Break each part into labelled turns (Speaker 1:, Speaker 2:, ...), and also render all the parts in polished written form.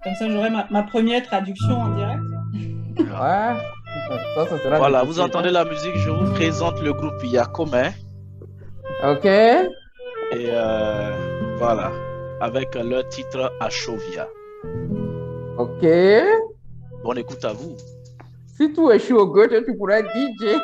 Speaker 1: Comme ça, j'aurai ma première traduction en direct.
Speaker 2: Ouais, ça sera
Speaker 3: Voilà, vous
Speaker 2: difficile,
Speaker 3: entendez
Speaker 2: hein.
Speaker 3: la musique, je vous présente le groupe Yakome.
Speaker 2: Ok,
Speaker 3: Et voilà, avec leur titre Ashovia.
Speaker 2: ok.
Speaker 3: Bonne écoute à vous.
Speaker 2: Si tout est chaud, tu pourrais être DJ.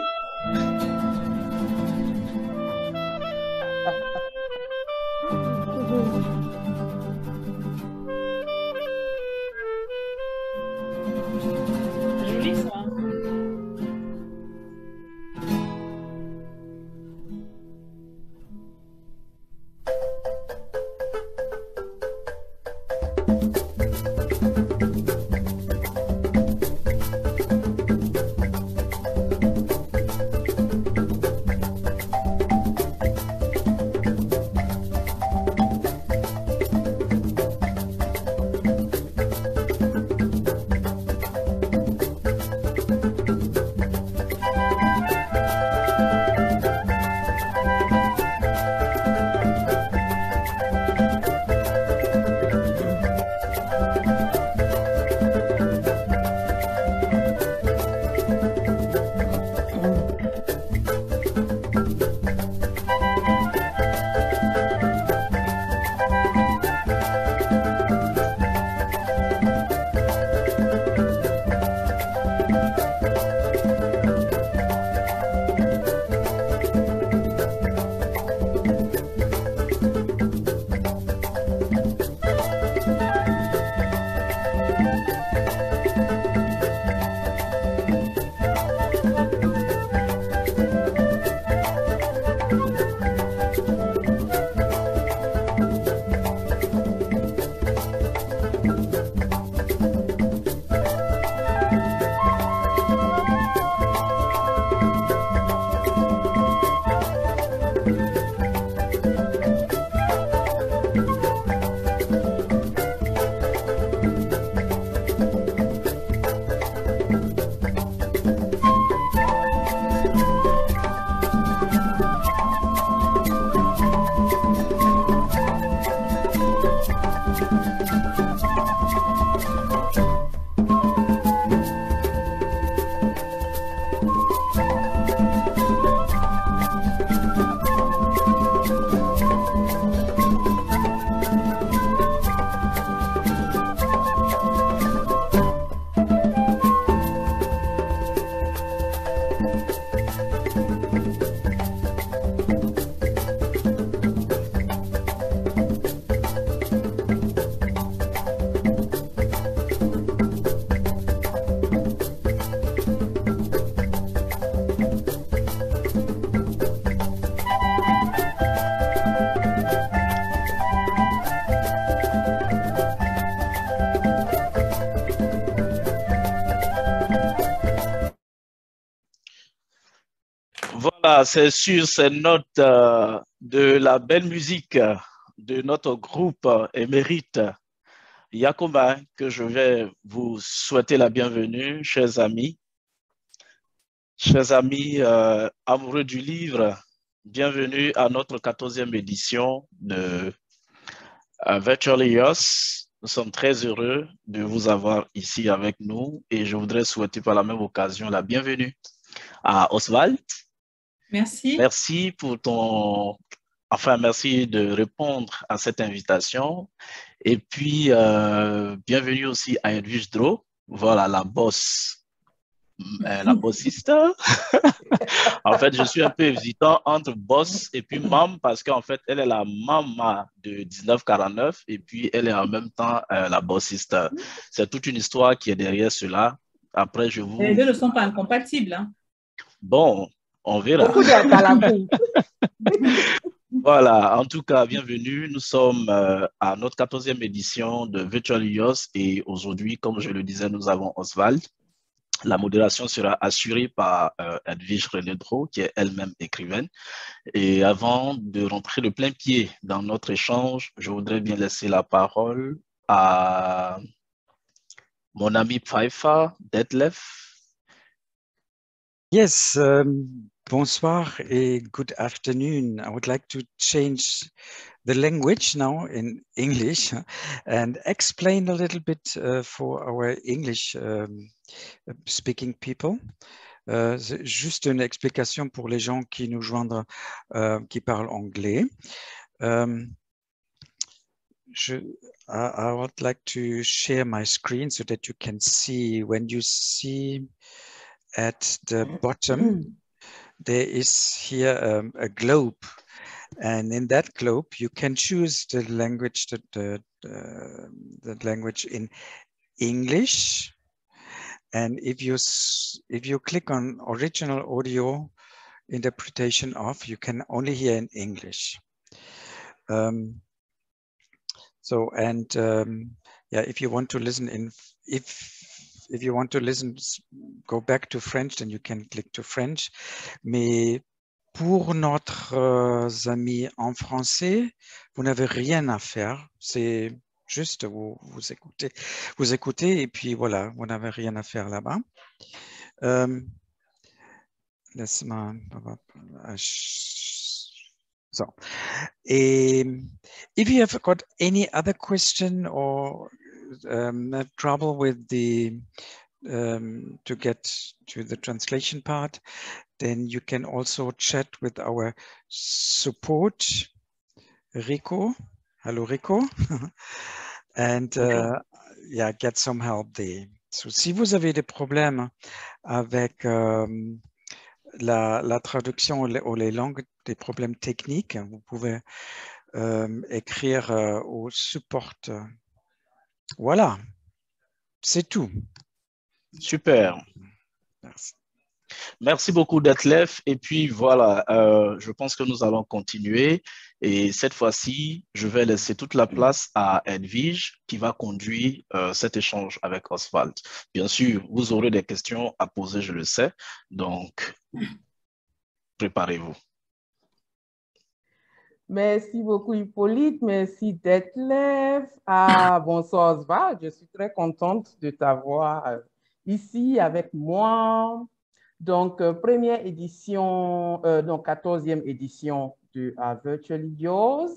Speaker 1: Joli ça.
Speaker 3: Voilà, c'est sur ces notes de la belle musique de notre groupe émérite Yakoma que je vais vous souhaiter la bienvenue, chers amis amoureux du livre. Bienvenue à notre 14e édition de Virtually Yours. Nous sommes très heureux de vous avoir ici avec nous et je voudrais souhaiter par la même occasion la bienvenue à Oswald.
Speaker 1: Merci.
Speaker 3: Merci pour merci de répondre à cette invitation. Et puis, bienvenue aussi à Edwige Dro, voilà, la bossiste. En fait, je suis un peu hésitant entre boss et puis mam parce qu'en fait, elle est la maman de 1949 et puis elle est en même temps la bossiste. C'est toute une histoire qui est derrière cela. Après,
Speaker 1: Les deux ne sont pas incompatibles. Hein.
Speaker 3: Bon, on verra.
Speaker 2: Beaucoup de
Speaker 3: Voilà, en tout cas, bienvenue. Nous sommes à notre 14e édition de Virtual Yours et aujourd'hui, comme je le disais, nous avons Oswald. La modération sera assurée par Edwige Reledro, qui est elle-même écrivaine. Et avant de rentrer de plein pied dans notre échange, je voudrais bien laisser la parole à mon ami Pfeiffer, Detlef.
Speaker 4: Yes, Bonsoir et good afternoon. I would like to change the language now in English and explain a little bit for our English speaking people. Juste une explication pour les gens qui nous joignent, qui parlent anglais. I would like to share my screen so that you can see. When you see at the bottom, there is here a globe, and in that globe you can choose the language, the language in English. And if you click on original audio interpretation off, you can only hear in English. Yeah, if you want to listen if you want to listen, go back to French, then you can click to French. Mais pour notre ami en français, vous n'avez rien à faire. C'est juste vous écoutez et puis voilà, vous n'avez rien à faire là-bas. Laisse-moi. So, if you have got any other question or trouble with the to get to the translation part, then you can also chat with our support, Rico. Hello, Rico. And yeah, get some help there. So, si vous avez des problèmes avec la traduction ou les langues, des problèmes techniques, vous pouvez écrire au support. Voilà, c'est tout.
Speaker 3: Super.
Speaker 4: Merci.
Speaker 3: Merci beaucoup Detlef. Et puis voilà, je pense que nous allons continuer. Et cette fois-ci, je vais laisser toute la place à Edwige qui va conduire cet échange avec Oswald. Bien sûr, vous aurez des questions à poser, je le sais. Donc, préparez-vous.
Speaker 2: Merci beaucoup Hippolyte, merci Detlef. Bonsoir Oswald, je suis très contente de t'avoir ici avec moi. Donc, première édition, donc 14e édition de Virtually Yours,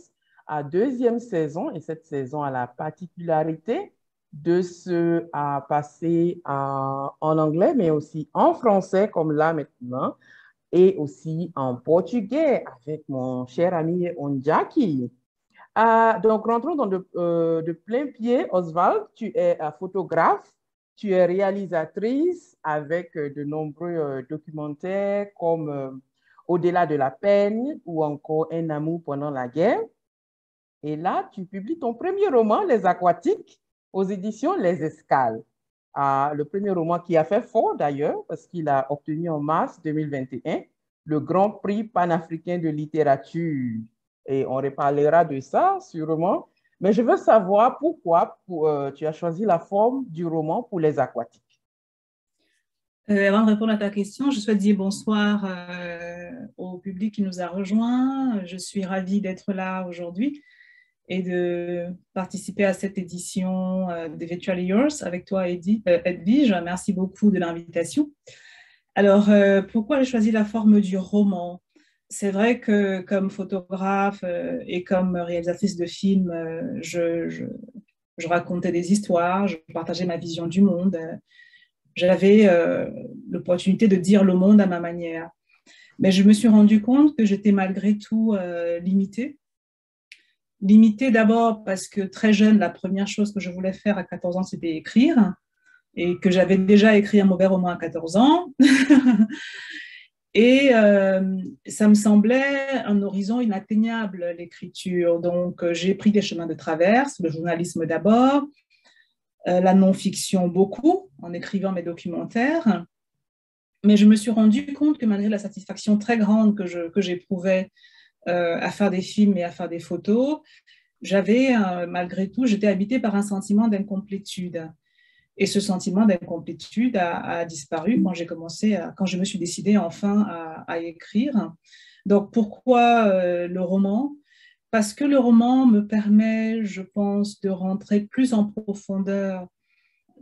Speaker 2: deuxième saison, et cette saison a la particularité de se passer en anglais, mais aussi en français, comme là maintenant, et aussi en portugais avec mon cher ami Onjaki. Donc, rentrons dans de plein pied. Oswald, tu es photographe, tu es réalisatrice avec de nombreux documentaires comme Au-delà de la peine ou encore Un amour pendant la guerre. Et là, tu publies ton premier roman, Les Aquatiques, aux éditions Les Escales. Le premier roman qui a fait fort d'ailleurs, parce qu'il a obtenu en mars 2021 le Grand Prix panafricain de littérature. Et on reparlera de ça sûrement. Mais je veux savoir pourquoi tu as choisi la forme du roman pour Les Aquatiques.
Speaker 1: Avant de répondre à ta question, je souhaite dire bonsoir au public qui nous a rejoints. Je suis ravie d'être là aujourd'hui et de participer à cette édition de Virtually Yours avec toi, Edwige. Merci beaucoup de l'invitation. Alors, pourquoi j'ai choisi la forme du roman? C'est vrai que comme photographe et comme réalisatrice de films, je racontais des histoires, je partageais ma vision du monde. J'avais l'opportunité de dire le monde à ma manière. Mais je me suis rendu compte que j'étais malgré tout limitée. Limitée d'abord parce que très jeune, la première chose que je voulais faire à 14 ans, c'était écrire. Et que j'avais déjà écrit un mauvais roman à 14 ans. Et ça me semblait un horizon inatteignable, l'écriture. Donc, j'ai pris des chemins de traverse, le journalisme d'abord, la non-fiction beaucoup, en écrivant mes documentaires. Mais je me suis rendu compte que malgré la satisfaction très grande que j'éprouvais à faire des films et à faire des photos, malgré tout, j'étais habitée par un sentiment d'incomplétude. Et ce sentiment d'incomplétude a disparu quand je me suis décidée enfin à écrire. Donc, pourquoi le roman? Parce que le roman me permet, je pense, de rentrer plus en profondeur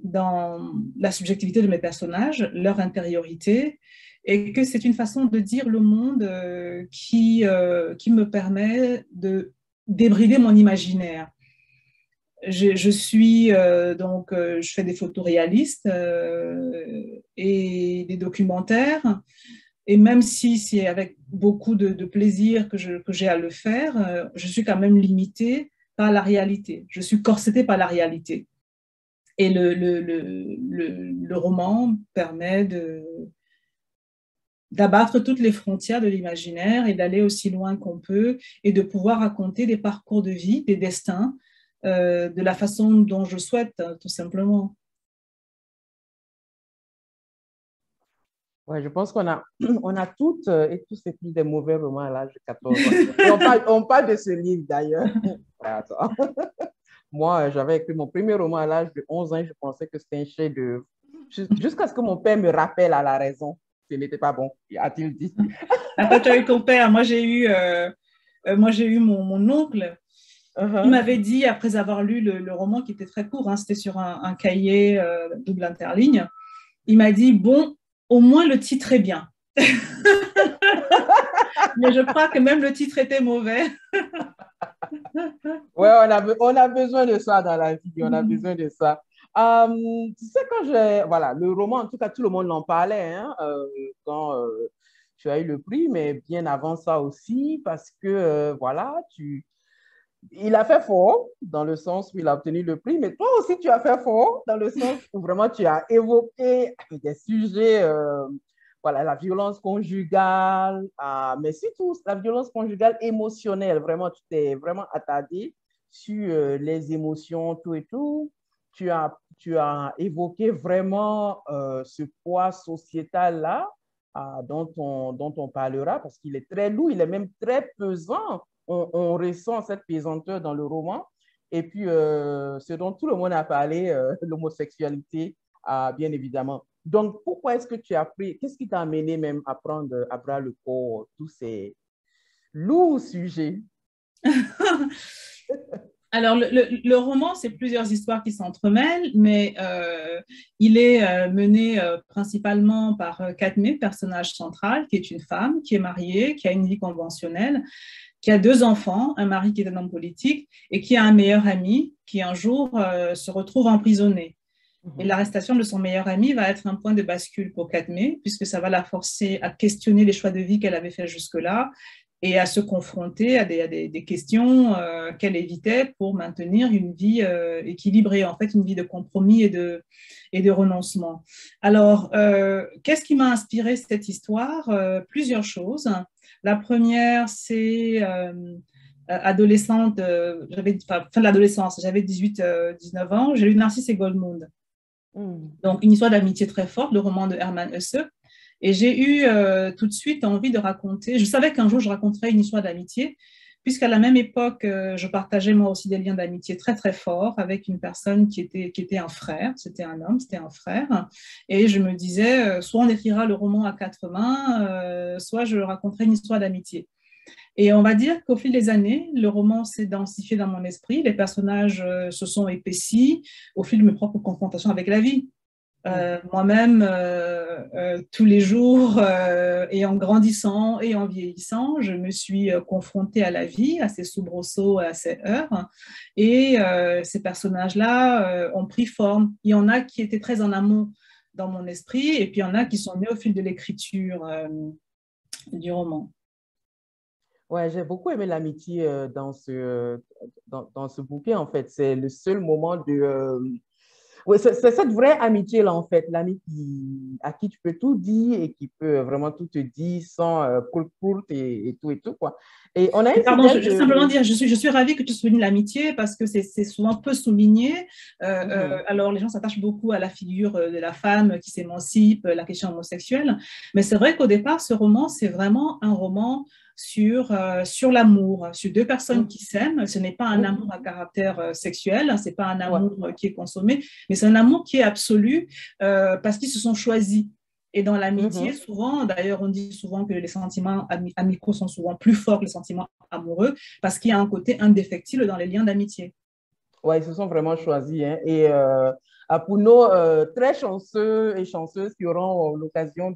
Speaker 1: dans la subjectivité de mes personnages, leur intériorité, et que c'est une façon de dire le monde qui me permet de débrider mon imaginaire. Je fais des photos réalistes et des documentaires. Et même si c'est avec beaucoup de plaisir que j'ai à le faire, je suis quand même limitée par la réalité. Je suis corsetée par la réalité. Et le roman permet d'abattre toutes les frontières de l'imaginaire et d'aller aussi loin qu'on peut et de pouvoir raconter des parcours de vie, des destins, de la façon dont je souhaite, tout simplement.
Speaker 2: Ouais, je pense qu'on a, on a toutes et tous écrit des mauvais romans à l'âge de 14 ans. Et on parle de ce livre d'ailleurs. Attends. Moi, j'avais écrit mon premier roman à l'âge de 11 ans. Je pensais que c'était un chef-d'œuvre. Jusqu'à ce que mon père me rappelle à la raison. Ce n'était pas bon, a-t-il dit.
Speaker 1: Après, tu as eu ton père. Moi, j'ai eu mon oncle. Il m'avait dit, après avoir lu le roman qui était très court, hein, c'était sur un cahier double interligne, il m'a dit, bon, au moins le titre est bien. Mais je crois que même le titre était mauvais.
Speaker 2: Ouais, on a besoin de ça dans la vie, on a besoin de ça. Tu sais, voilà, le roman, en tout cas, tout le monde en parlait hein, quand tu as eu le prix, mais bien avant ça aussi, parce que, voilà, il a fait fort dans le sens où il a obtenu le prix, mais toi aussi, tu as fait fort dans le sens où vraiment tu as évoqué des sujets, voilà, la violence conjugale, mais surtout la violence conjugale émotionnelle. Vraiment, tu t'es vraiment attardé sur les émotions, tout et tout. Tu as évoqué vraiment ce poids sociétal-là dont on parlera parce qu'il est très lourd, il est même très pesant. On ressent cette pesanteur dans le roman. Et puis, ce dont tout le monde a parlé, l'homosexualité, bien évidemment. Donc, pourquoi est-ce que tu as pris, qu'est-ce qui t'a amené même à prendre à bras le corps tous ces lourds sujets?
Speaker 1: Alors, le roman, c'est plusieurs histoires qui s'entremêlent, mais il est mené principalement par Katmé, personnage central, qui est une femme, qui est mariée, qui a une vie conventionnelle, qui a 2 enfants, un mari qui est un homme politique et qui a un meilleur ami qui un jour se retrouve emprisonné. Et l'arrestation de son meilleur ami va être un point de bascule pour Katmé, puisque ça va la forcer à questionner les choix de vie qu'elle avait fait jusque-là et à se confronter à des questions qu'elle évitait pour maintenir une vie équilibrée, en fait une vie de compromis et de renoncement. Alors, qu'est-ce qui m'a inspiré cette histoire? Plusieurs choses. La première, c'est adolescente, fin de l'adolescence, j'avais 18-19 ans, j'ai lu Narcisse et Goldmund. Donc, une histoire d'amitié très forte, le roman de Hermann Hesse. Et j'ai eu tout de suite envie de raconter, je savais qu'un jour je raconterais une histoire d'amitié, puisqu'à la même époque, je partageais moi aussi des liens d'amitié très très forts avec une personne qui était un frère, c'était un homme, c'était un frère. Et je me disais, soit on écrira le roman à 4 mains, soit je raconterai une histoire d'amitié. Et on va dire qu'au fil des années, le roman s'est densifié dans mon esprit, les personnages se sont épaissis au fil de mes propres confrontations avec la vie. Moi-même, tous les jours, et en grandissant et en vieillissant, je me suis confrontée à la vie, à ses soubresauts, à ses heurts. Et ces personnages-là ont pris forme. Il y en a qui étaient très en amont dans mon esprit, et puis il y en a qui sont nés au fil de l'écriture du roman.
Speaker 2: Ouais, j'ai beaucoup aimé l'amitié dans ce bouquin, en fait. C'est le seul moment de... Oui, c'est cette vraie amitié-là, en fait. L'ami à qui tu peux tout dire et qui peut vraiment tout te dire sans courte et tout, quoi. Et on a
Speaker 1: Pardon, je veux simplement dire, je suis ravie que tu soulignes l'amitié parce que c'est souvent peu souligné. Alors, les gens s'attachent beaucoup à la figure de la femme qui s'émancipe, la question homosexuelle. Mais c'est vrai qu'au départ, ce roman, c'est vraiment un roman sur l'amour, sur 2 personnes qui s'aiment. Ce n'est pas un amour à caractère sexuel, ce n'est pas un amour qui est consommé, mais c'est un amour qui est absolu parce qu'ils se sont choisis. Et dans l'amitié, souvent, d'ailleurs, on dit souvent que les sentiments amicaux sont souvent plus forts que les sentiments amoureux parce qu'il y a un côté indéfectible dans les liens d'amitié.
Speaker 2: Ouais, ils se sont vraiment choisis. Hein. Et pour nos très chanceux et chanceuses qui auront l'occasion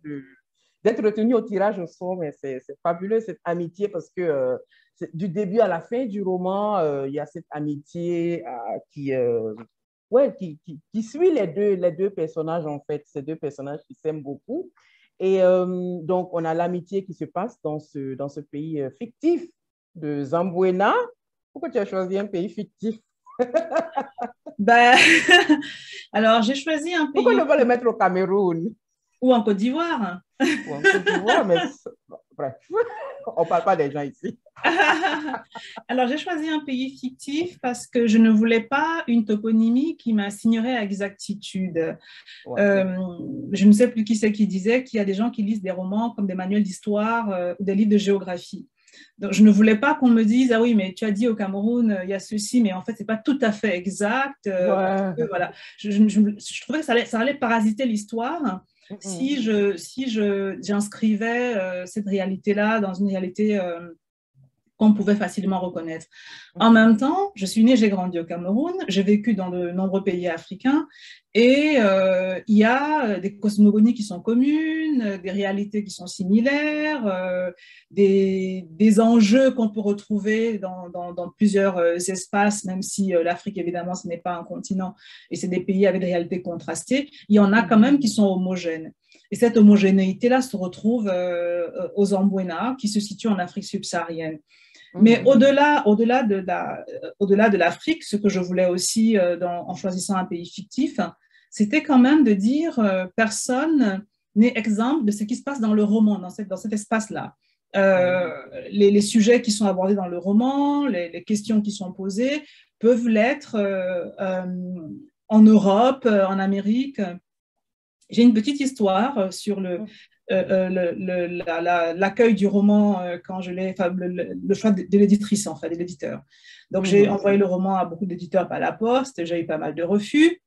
Speaker 2: d'être retenus au tirage au sort. Mais c'est fabuleux cette amitié parce que du début à la fin du roman, il y a cette amitié qui suit les deux personnages, en fait, ces deux personnages qui s'aiment beaucoup. Et donc, on a l'amitié qui se passe dans ce pays fictif de Zamboena. Pourquoi tu as choisi un pays fictif?
Speaker 1: Ben, alors, j'ai choisi un pays...
Speaker 2: Pourquoi ne pas le mettre au Cameroun?
Speaker 1: Ou en Côte d'Ivoire.
Speaker 2: Ou en Côte d'Ivoire, mais bref, on ne parle pas des gens ici.
Speaker 1: Alors, j'ai choisi un pays fictif parce que je ne voulais pas une toponymie qui m'assignerait à exactitude.
Speaker 2: Ouais.
Speaker 1: Je ne sais plus qui c'est qui disait qu'il y a des gens qui lisent des romans comme des manuels d'histoire ou des livres de géographie. Donc, je ne voulais pas qu'on me dise, ah oui, mais tu as dit au Cameroun, il y a ceci, mais en fait, ce n'est pas tout à fait exact.
Speaker 2: Ouais.
Speaker 1: Voilà. Je trouvais que ça allait parasiter l'histoire si j'inscrivais cette réalité-là dans une réalité qu'on pouvait facilement reconnaître. En même temps, je suis née, j'ai grandi au Cameroun, j'ai vécu dans de nombreux pays africains et il y a des cosmogonies qui sont communes, des réalités qui sont similaires, des enjeux qu'on peut retrouver dans plusieurs espaces, même si l'Afrique, évidemment, ce n'est pas un continent et c'est des pays avec des réalités contrastées, il y en a quand même qui sont homogènes. Et cette homogénéité-là se retrouve aux Zamboena, qui se situent en Afrique subsaharienne. Mais au-delà de l'Afrique, ce que je voulais aussi en choisissant un pays fictif, c'était quand même de dire personne n'est exempt de ce qui se passe dans le roman, dans cet espace-là. Les sujets qui sont abordés dans le roman, les questions qui sont posées peuvent l'être en Europe, en Amérique. J'ai une petite histoire sur l'accueil du roman quand le choix de l'éditrice, en fait, de l'éditeur. Donc, j'ai envoyé le roman à beaucoup d'éditeurs par la poste, j'ai eu pas mal de refus.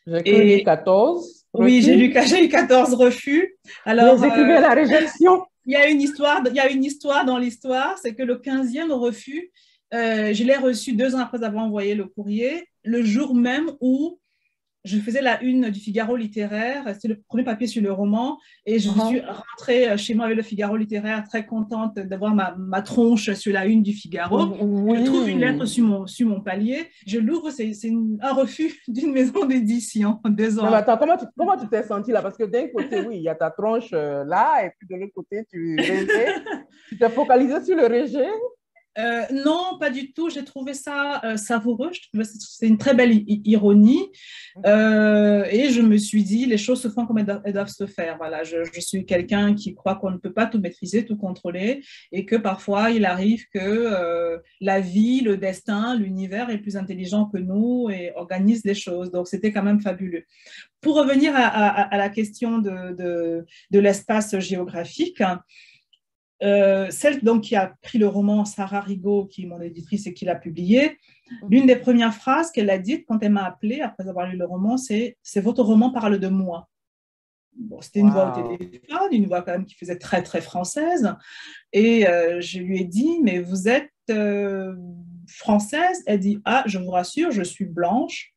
Speaker 2: J'ai eu 14 refus.
Speaker 1: Oui, j'ai eu 14 refus. Alors,
Speaker 2: les écrivains à la réjection.
Speaker 1: Il y a une histoire dans l'histoire, c'est que le 15e refus, je l'ai reçu 2 ans après avoir envoyé le courrier, le jour même où je faisais la une du Figaro littéraire, c'était le premier papier sur le roman, et je suis rentrée chez moi avec le Figaro littéraire, très contente d'avoir ma tronche sur la une du Figaro. Oui. Je trouve une lettre sur mon palier, je l'ouvre, c'est un refus d'une maison d'édition, 2 ans.
Speaker 2: Non, mais attends, comment tu t'es sentie là? Parce que d'un côté, oui, il y a ta tronche là, et puis de l'autre côté, tu t'es focalisée sur le rejet?
Speaker 1: Non, pas du tout. J'ai trouvé ça savoureux. Je trouvais c'est une très belle ironie. Et je me suis dit, les choses se font comme elles doivent se faire. Voilà, je suis quelqu'un qui croit qu'on ne peut pas tout maîtriser, tout contrôler, et que parfois, il arrive que la vie, le destin, l'univers est plus intelligent que nous et organise les choses. Donc, c'était quand même fabuleux. Pour revenir à la question de l'espace géographique, celle donc, qui a pris le roman, Sarah Rigaud, qui est mon éditrice et qui l'a publié, l'une des premières phrases qu'elle a dites quand elle m'a appelée après avoir lu le roman, c'est « votre roman parle de moi ». Bon, c'était une voix au téléphone, une voix quand même qui faisait très, très française. Et je lui ai dit « mais vous êtes française ?» Elle dit « ah, je vous rassure, je suis blanche.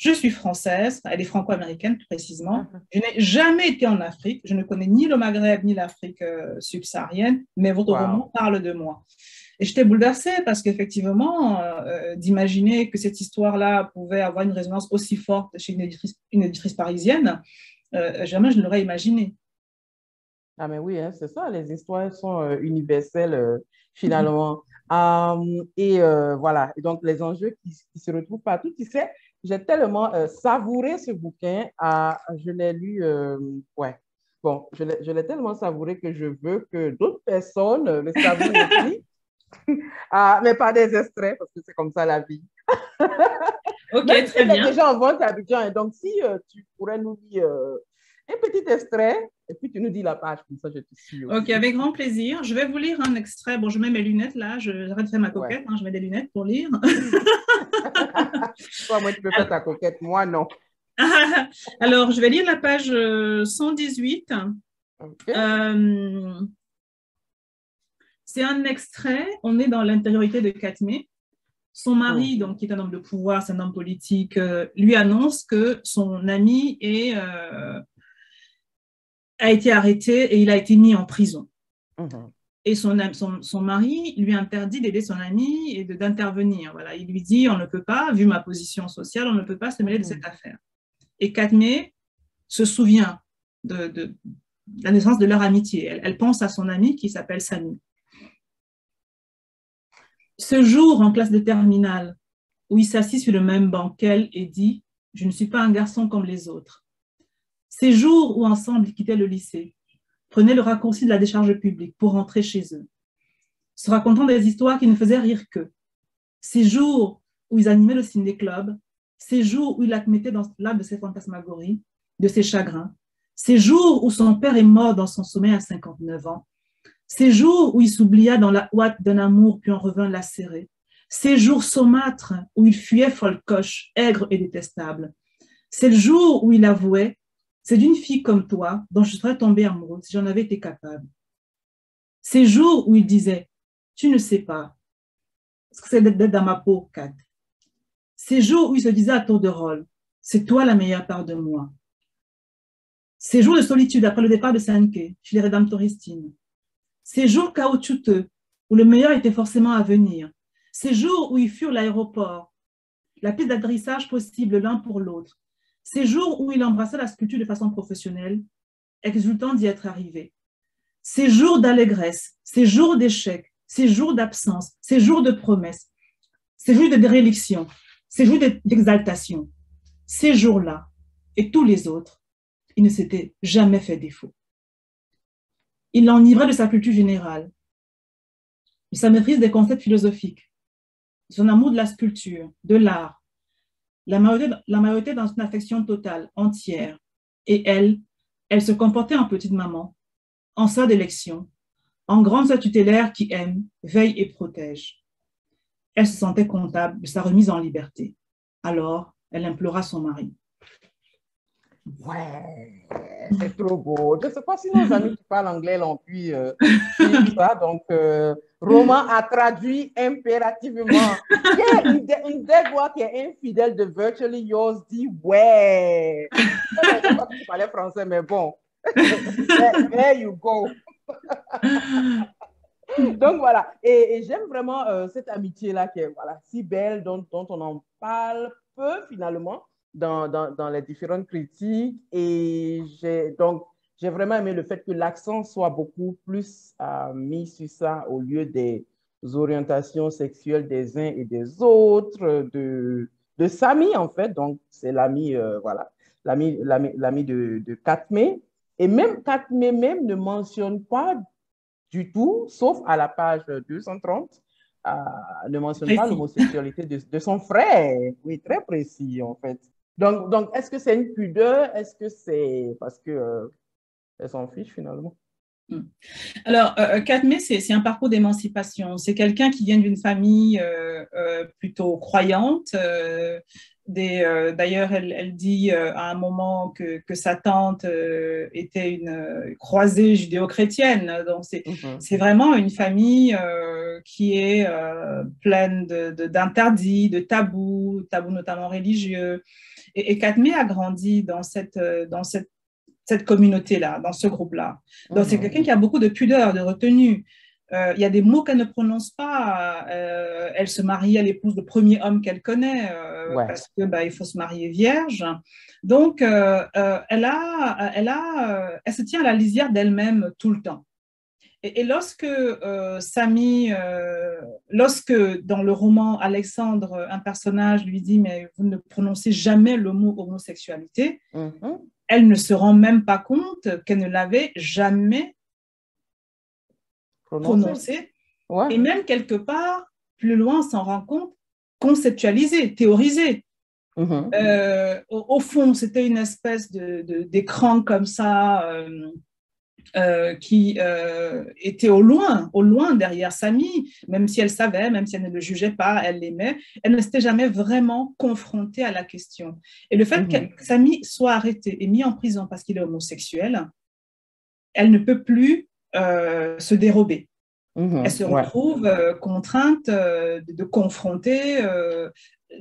Speaker 1: Je suis française, elle est franco-américaine plus précisément. Je n'ai jamais été en Afrique, je ne connais ni le Maghreb ni l'Afrique subsaharienne, mais votre roman parle de moi. » Et j'étais bouleversée parce qu'effectivement, d'imaginer que cette histoire-là pouvait avoir une résonance aussi forte chez une éditrice parisienne, jamais je ne l'aurais imaginé.
Speaker 2: Ah mais oui, hein, c'est ça, les histoires sont universelles finalement. Et voilà, et donc les enjeux qui se retrouvent partout, tu sais, j'ai tellement savouré ce bouquin, je l'ai lu, bon, je l'ai tellement savouré que je veux que d'autres personnes le savourent aussi, mais pas des extraits, parce que c'est comme ça la vie.
Speaker 1: Ok,
Speaker 2: même
Speaker 1: très bien.
Speaker 2: Déjà en vente à Abidjan, et donc si tu pourrais nous lire un petit extrait, et puis tu nous dis la page, comme ça je te suis aussi.
Speaker 1: Ok, avec grand plaisir. Je vais vous lire un extrait. Bon, je mets mes lunettes là, j'arrête de faire ma coquette, je mets des lunettes pour lire.
Speaker 2: Toi, moi, tu peux faire ta coquette, moi, non.
Speaker 1: Alors, je vais lire la page 118. Okay. C'est un extrait, on est dans l'intériorité de Katmai. Son mari, donc, qui est un homme de pouvoir, c'est un homme politique, lui annonce que son ami a été arrêté et il a été mis en prison. Et son mari lui interdit d'aider son ami et d'intervenir. Voilà. Il lui dit, on ne peut pas, vu ma position sociale, on ne peut pas se mêler de cette affaire. Et Katmé se souvient de la naissance de leur amitié. Elle pense à son ami qui s'appelle Samy. Ce jour en classe de terminale, où il s'assit sur le même banc qu'elle et dit « Je ne suis pas un garçon comme les autres ». Ces jours où ensemble ils quittaient le lycée, prenaient le raccourci de la décharge publique pour rentrer chez eux, se racontant des histoires qui ne faisaient rire qu'eux. Ces jours où ils animaient le ciné-club, ces jours où il la mettait dans l'âme de ses fantasmagories, de ses chagrins, ces jours où son père est mort dans son sommeil à 59 ans, ces jours où il s'oublia dans la ouate d'un amour puis en revint lacéré, ces jours saumâtres où il fuyait folcoche, aigre et détestable, c'est le jour où il avouait « C'est d'une fille comme toi dont je serais tombée amoureuse si j'en avais été capable ». Ces jours où il disait « Tu ne sais pas ce que c'est d'être dans ma peau, Kat ». Ces jours où il se disait à tour de rôle « C'est toi la meilleure part de moi ». Ces jours de solitude après le départ de Sankey chez les Rédemptoristines. Ces jours caoutchouteux où le meilleur était forcément à venir. Ces jours où ils furent l'aéroport, la piste d'atterrissage possible l'un pour l'autre. Ces jours où il embrassait la sculpture de façon professionnelle, exultant d'y être arrivé. Ces jours d'allégresse, ces jours d'échec, ces jours d'absence, ces jours de promesses, ces jours de déréliction, ces jours d'exaltation. Ces jours-là et tous les autres, il ne s'était jamais fait défaut. Il l'enivrait de sa culture générale, de sa maîtrise des concepts philosophiques, de son amour de la sculpture, de l'art, la majorité dans une affection totale, entière. Et elle se comportait en petite maman, en sœur d'élection, en grande sœur tutélaire qui aime, veille et protège. Elle se sentait comptable de sa remise en liberté. Alors, elle implora son mari.
Speaker 2: Ouais, c'est trop beau. Je ne sais pas si nos amis qui parlent anglais l'ont pu suivre ça. Donc, Roman a traduit impérativement. Une des voix qui est infidèle de Virtually Yours dit ouais. Je ne sais pas si tu parlais français, mais bon. There you go. Donc, voilà. Et j'aime vraiment cette amitié-là qui est voilà, si belle, dont on en parle peu finalement dans les différentes critiques. Et j'ai vraiment aimé le fait que l'accent soit beaucoup plus mis sur ça au lieu des orientations sexuelles des uns et des autres, de Samy en fait. Donc, c'est l'ami voilà, l'ami de Katmé. Et même Katmé même ne mentionne pas du tout, sauf à la page 230, ne mentionne pas l'homosexualité de son frère. Oui, très précis en fait. Donc est-ce que c'est une pudeur? Est-ce que c'est parce que elle s'en fiche finalement?
Speaker 1: Alors, Katmé, c'est un parcours d'émancipation. C'est quelqu'un qui vient d'une famille plutôt croyante. D'ailleurs, elle dit à un moment que sa tante était une croisée judéo-chrétienne. Donc, c'est vraiment une famille qui est pleine d'interdits, de tabous notamment religieux. Et Katmé a grandi dans cette communauté-là, dans ce groupe-là. Donc, c'est quelqu'un qui a beaucoup de pudeur, de retenue. Il y a des mots qu'elle ne prononce pas. Elle se marie, elle épouse le premier homme qu'elle connaît parce que il faut se marier vierge. Donc, elle se tient à la lisière d'elle-même tout le temps. Et lorsque Samy, lorsque dans le roman Alexandre, un personnage lui dit « mais vous ne prononcez jamais le mot homosexualité », elle ne se rend même pas compte qu'elle ne l'avait jamais prononcé. Ouais. Et même quelque part, plus loin, on s'en rend compte, conceptualisé, théorisé. Au fond, c'était une espèce d'écran comme ça qui était au loin derrière Samy, même si elle savait, même si elle ne le jugeait pas, elle l'aimait, elle ne s'était jamais vraiment confrontée à la question. Et le fait que Samy soit arrêté et mis en prison parce qu'il est homosexuel, elle ne peut plus se dérober. Elle se retrouve contrainte de confronter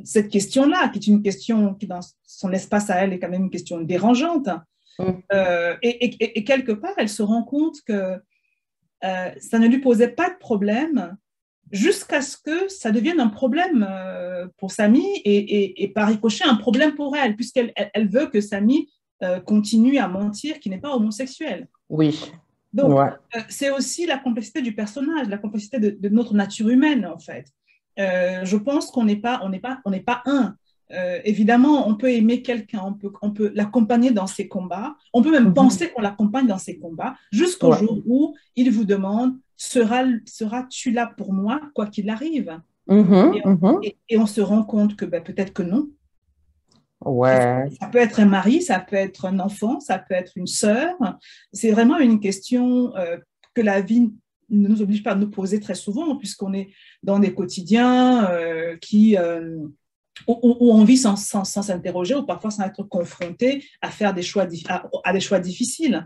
Speaker 1: cette question-là, qui est une question qui, dans son espace à elle, est quand même une question dérangeante. Et quelque part, elle se rend compte que ça ne lui posait pas de problème jusqu'à ce que ça devienne un problème pour Samy et par ricochet un problème pour elle, puisqu'elle veut que Samy continue à mentir qu'il n'est pas homosexuel.
Speaker 2: Oui.
Speaker 1: Donc, c'est aussi la complexité du personnage, la complexité de notre nature humaine, en fait. Je pense qu'on n'est pas un. Évidemment, on peut aimer quelqu'un, on peut l'accompagner dans ses combats, on peut même penser qu'on l'accompagne dans ses combats, jusqu'au jour où il vous demande « Seras-tu là pour moi, quoi qu'il arrive ?» Et on se rend compte que peut-être que non. Ça peut être un mari, ça peut être un enfant, ça peut être une sœur. C'est vraiment une question que la vie ne nous oblige pas à nous poser très souvent, puisqu'on est dans des quotidiens où on vit sans s'interroger, ou parfois sans être confronté à faire des choix, à des choix difficiles.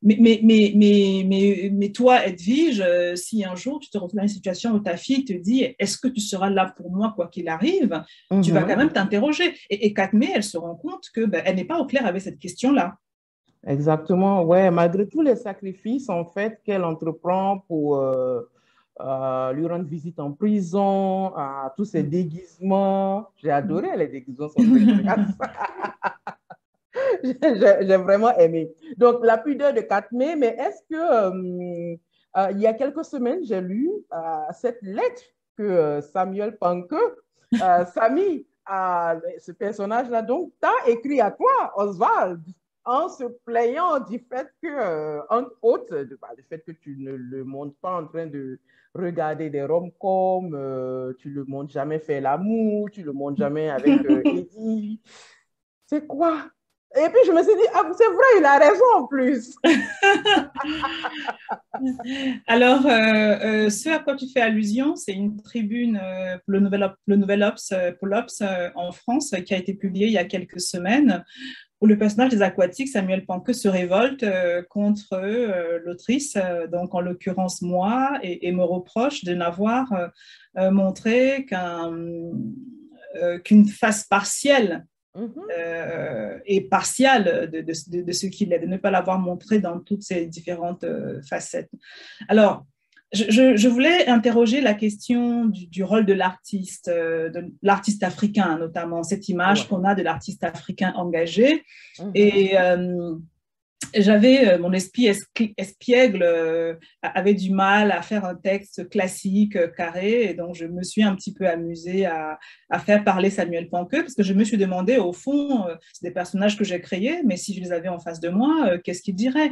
Speaker 1: Mais toi, Edwige, si un jour tu te retrouves dans une situation où ta fille te dit « Est-ce que tu seras là pour moi quoi qu'il arrive ?» Tu vas quand même t'interroger. Et Katme, elle se rend compte qu'elle n'est pas au clair avec cette question-là.
Speaker 2: Exactement, ouais. Malgré tous les sacrifices en fait qu'elle entreprend pour lui rendre visite en prison, à tous ses déguisements. J'ai adoré les déguisements. J'ai vraiment aimé. Donc, la pudeur de Katme, mais est-ce que il y a quelques semaines, j'ai lu cette lettre que Samuel Panke, Samy, ce personnage-là, donc, t'a écrit à toi, Oswald, en se plaignant du fait que, entre autres, du fait que tu ne le montres pas en train de regarder des rom-coms, tu le montres jamais faire l'amour, tu le montres jamais avec Eddie. C'est quoi? Et puis, je me suis dit, ah, c'est vrai, il a raison en plus.
Speaker 1: Alors, ce à quoi tu fais allusion, c'est une tribune pour le Nouvel Obs en France qui a été publiée il y a quelques semaines, où le personnage des Aquatiques, Samuel Panke, se révolte contre l'autrice, donc en l'occurrence moi, et me reproche de n'avoir montré qu'une face partielle et partiale de ce qu'il est, de ne pas l'avoir montré dans toutes ses différentes facettes. Alors, je voulais interroger la question du rôle de l'artiste africain, notamment cette image qu'on a de l'artiste africain engagé. Et j'avais, mon esprit espiègle avait du mal à faire un texte classique, carré, et donc je me suis un petit peu amusée à faire parler Samuel Panke, parce que je me suis demandé, au fond, c'est des personnages que j'ai créés, mais si je les avais en face de moi, qu'est-ce qu'ils diraient?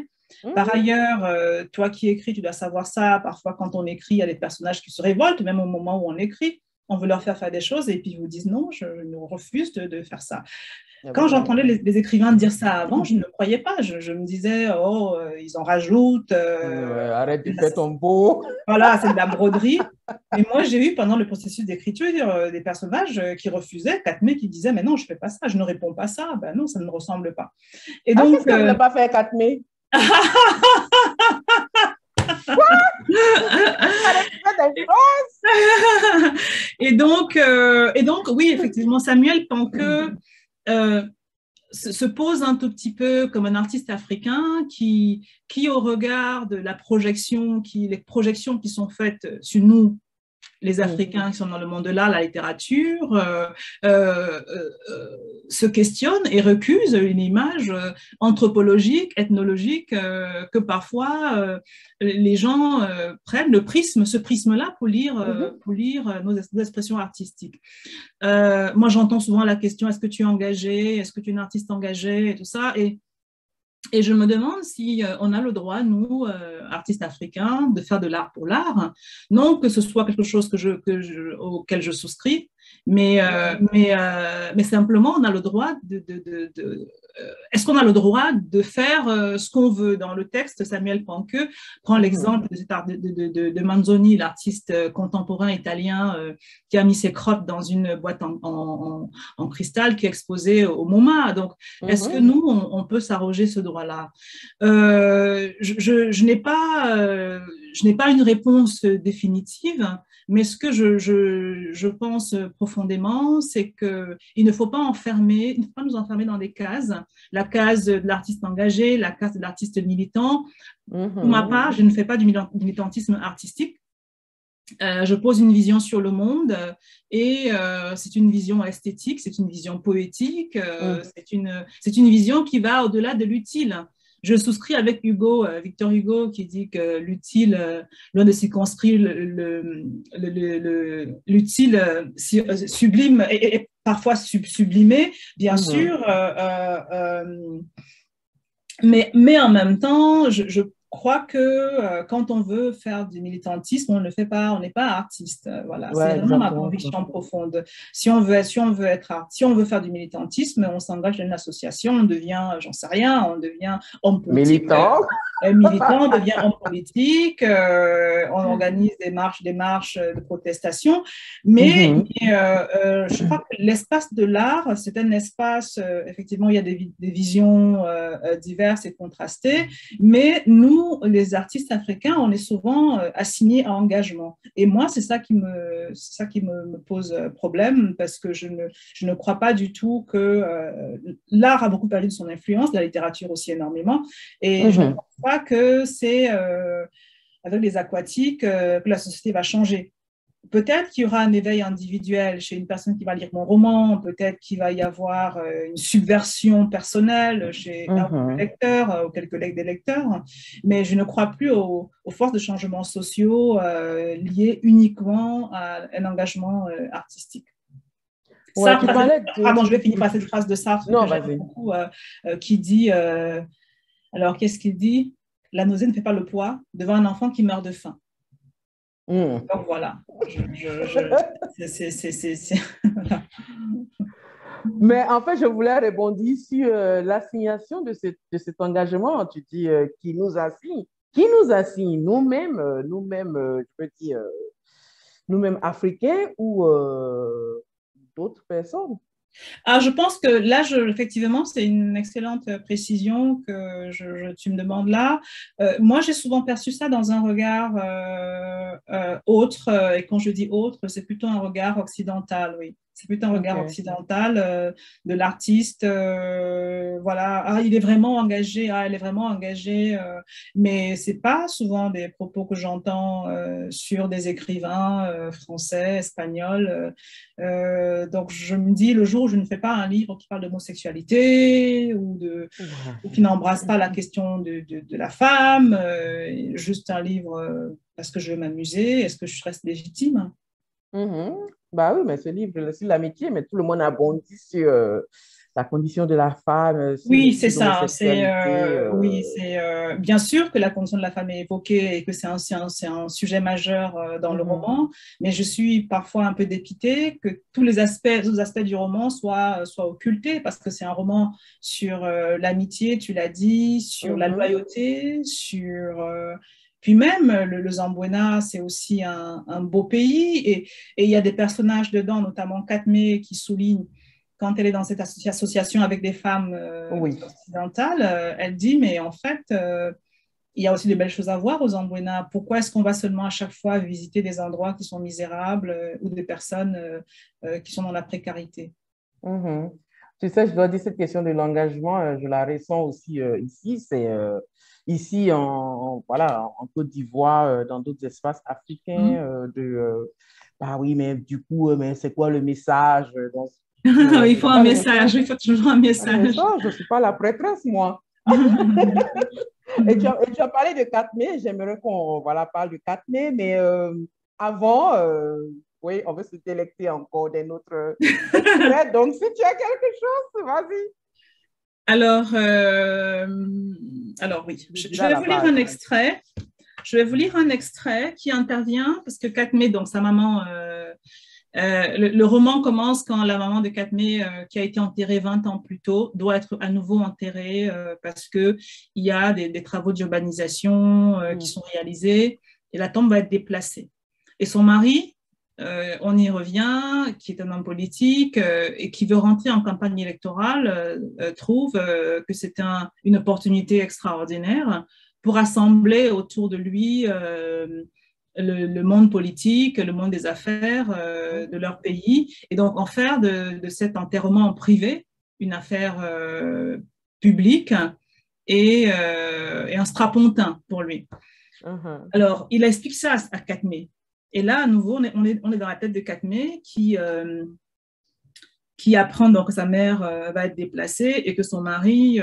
Speaker 1: Par ailleurs, toi qui écris, tu dois savoir ça, parfois quand on écrit, il y a des personnages qui se révoltent, même au moment où on écrit, on veut leur faire des choses, et puis ils vous disent non, je refuse de faire ça. Quand j'entendais les écrivains dire ça avant, je ne le croyais pas. Je me disais, oh, ils en rajoutent.
Speaker 2: Arrête de faire ton beau.
Speaker 1: Voilà, c'est de la broderie. Et moi, j'ai eu pendant le processus d'écriture des personnages qui refusaient, Katme qui disaient, mais non, je ne fais pas ça, je ne réponds pas ça. Ben non, ça ne me ressemble pas. Et donc,
Speaker 2: qu'est-ce qu'elle n'a pas fait, Katme?
Speaker 1: Et donc, oui, effectivement, Samuel Panke se pose un tout petit peu comme un artiste africain qui au regard de les projections qui sont faites sur nous, les Africains qui sont dans le monde de l'art, la littérature, se questionnent et recusent une image anthropologique, ethnologique, que parfois les gens prennent ce prisme-là pour lire nos expressions artistiques. Moi, j'entends souvent la question, est-ce que tu es engagé, est-ce que tu es une artiste engagée, et tout ça, et je me demande si on a le droit, nous, artistes africains, de faire de l'art pour l'art. Non que ce soit quelque chose auquel je souscris, mais simplement, on a le droit est-ce qu'on a le droit de faire ce qu'on veut? Dans le texte, Samuel Panqueux prend l'exemple de Manzoni, l'artiste contemporain italien qui a mis ses crottes dans une boîte en cristal qui est exposée au MoMA. Donc, est-ce que nous, on peut s'arroger ce droit-là? Je n'ai pas une réponse définitive, mais ce que je pense profondément, c'est qu'il ne faut pas nous enfermer dans des cases. La case de l'artiste engagé, la case de l'artiste militant. Pour ma part, je ne fais pas du militantisme artistique. Je pose une vision sur le monde et c'est une vision esthétique, c'est une vision poétique, c'est une vision qui va au-delà de l'utile. Je souscris avec Victor Hugo, qui dit que l'utile, loin de circonscrire l'utile sublime et parfois sublimé, bien sûr, mais en même temps, je crois que quand on veut faire du militantisme, on ne le fait pas, on n'est pas artiste. Voilà, c'est vraiment ma conviction profonde. Si on veut faire du militantisme, on s'engage dans une association, on devient, j'en sais rien, on devient homme politique. Militant, on devient homme politique, on organise des marches de protestation. Mais je crois que l'espace de l'art, c'est un espace, effectivement, il y a des visions diverses et contrastées, mais nous, les artistes africains, on est souvent assignés à engagement. Et moi, c'est ça qui me pose problème, parce que je ne crois pas du tout que l'art a beaucoup perdu de son influence, la littérature aussi énormément, et je ne pense pas que c'est avec les aquatiques que la société va changer. Peut-être qu'il y aura un éveil individuel chez une personne qui va lire mon roman, peut-être qu'il va y avoir une subversion personnelle chez un lecteur ou quelques des lecteurs, mais je ne crois plus aux forces de changement sociaux liées uniquement à un engagement artistique.
Speaker 2: Ouais,
Speaker 1: Pardon, je vais finir par cette phrase de Sartre que j'aime beaucoup, qui dit, alors qu'est-ce qu'il dit? La nausée ne fait pas le poids devant un enfant qui meurt de faim. Donc voilà.
Speaker 2: Mais en fait, je voulais rebondir sur l'assignation de cet engagement. Tu dis qui nous assigne nous-mêmes, je peux dire, nous-mêmes Africains ou d'autres personnes.
Speaker 1: Je pense que là, effectivement, c'est une excellente précision que tu me demandes là. Moi, j'ai souvent perçu ça dans un regard autre, et quand je dis autre, c'est plutôt un regard occidental, oui. C'est plutôt un regard occidental de l'artiste. Voilà, il est vraiment engagé, elle est vraiment engagée, mais ce n'est pas souvent des propos que j'entends sur des écrivains français, espagnols. Donc, je me dis, le jour où je ne fais pas un livre qui parle d'homosexualité ou qui n'embrasse pas la question de la femme, juste un livre parce que je veux m'amuser, est-ce que je reste légitime?
Speaker 2: Bah oui, mais ce livre, c'est l'amitié, mais tout le monde a bondi sur la condition de la femme.
Speaker 1: Oui, c'est ça. Oui, c'est bien sûr que la condition de la femme est évoquée et que c'est un sujet majeur dans le roman, mais je suis parfois un peu dépitée que tous les autres aspects du roman soient occultés, parce que c'est un roman sur l'amitié, tu l'as dit, sur la loyauté, sur... Puis même, le Zambouena, c'est aussi un beau pays, et il y a des personnages dedans, notamment Katmé, qui souligne, quand elle est dans cette association avec des femmes occidentales, elle dit, mais en fait, il y a aussi de belles choses à voir aux Zambouena. Pourquoi est-ce qu'on va seulement à chaque fois visiter des endroits qui sont misérables ou des personnes qui sont dans la précarité?
Speaker 2: Tu sais, je dois dire, cette question de l'engagement, je la ressens aussi ici. C'est... ici, en Côte d'Ivoire, dans d'autres espaces africains, bah oui, mais du coup, mais c'est quoi le message
Speaker 1: il faut un message, il faut toujours un message.
Speaker 2: Je ne suis pas la prêtresse, moi. Et tu as parlé de Katmé, j'aimerais qu'on parle de Katmé, mais avant, oui, on veut se délecter encore d'un autre extrait. Donc, si tu as quelque chose, vas-y.
Speaker 1: Alors oui, je vais vous lire un extrait. Je vais vous lire un extrait qui intervient parce que Katmé, donc sa maman, Le roman commence quand la maman de Katmé, qui a été enterrée 20 ans plus tôt, doit être à nouveau enterrée parce qu'il y a des travaux d'urbanisation qui sont réalisés et la tombe va être déplacée. Et son mari, on y revient, qui est un homme politique et qui veut rentrer en campagne électorale, trouve que c'est une opportunité extraordinaire pour assembler autour de lui le monde politique, le monde des affaires de leur pays, et donc en faire de cet enterrement en privé une affaire publique et un strapontin pour lui. Alors, il explique ça à Katmé. Et là, à nouveau, on est dans la tête de Katmé qui apprend donc que sa mère va être déplacée et que son mari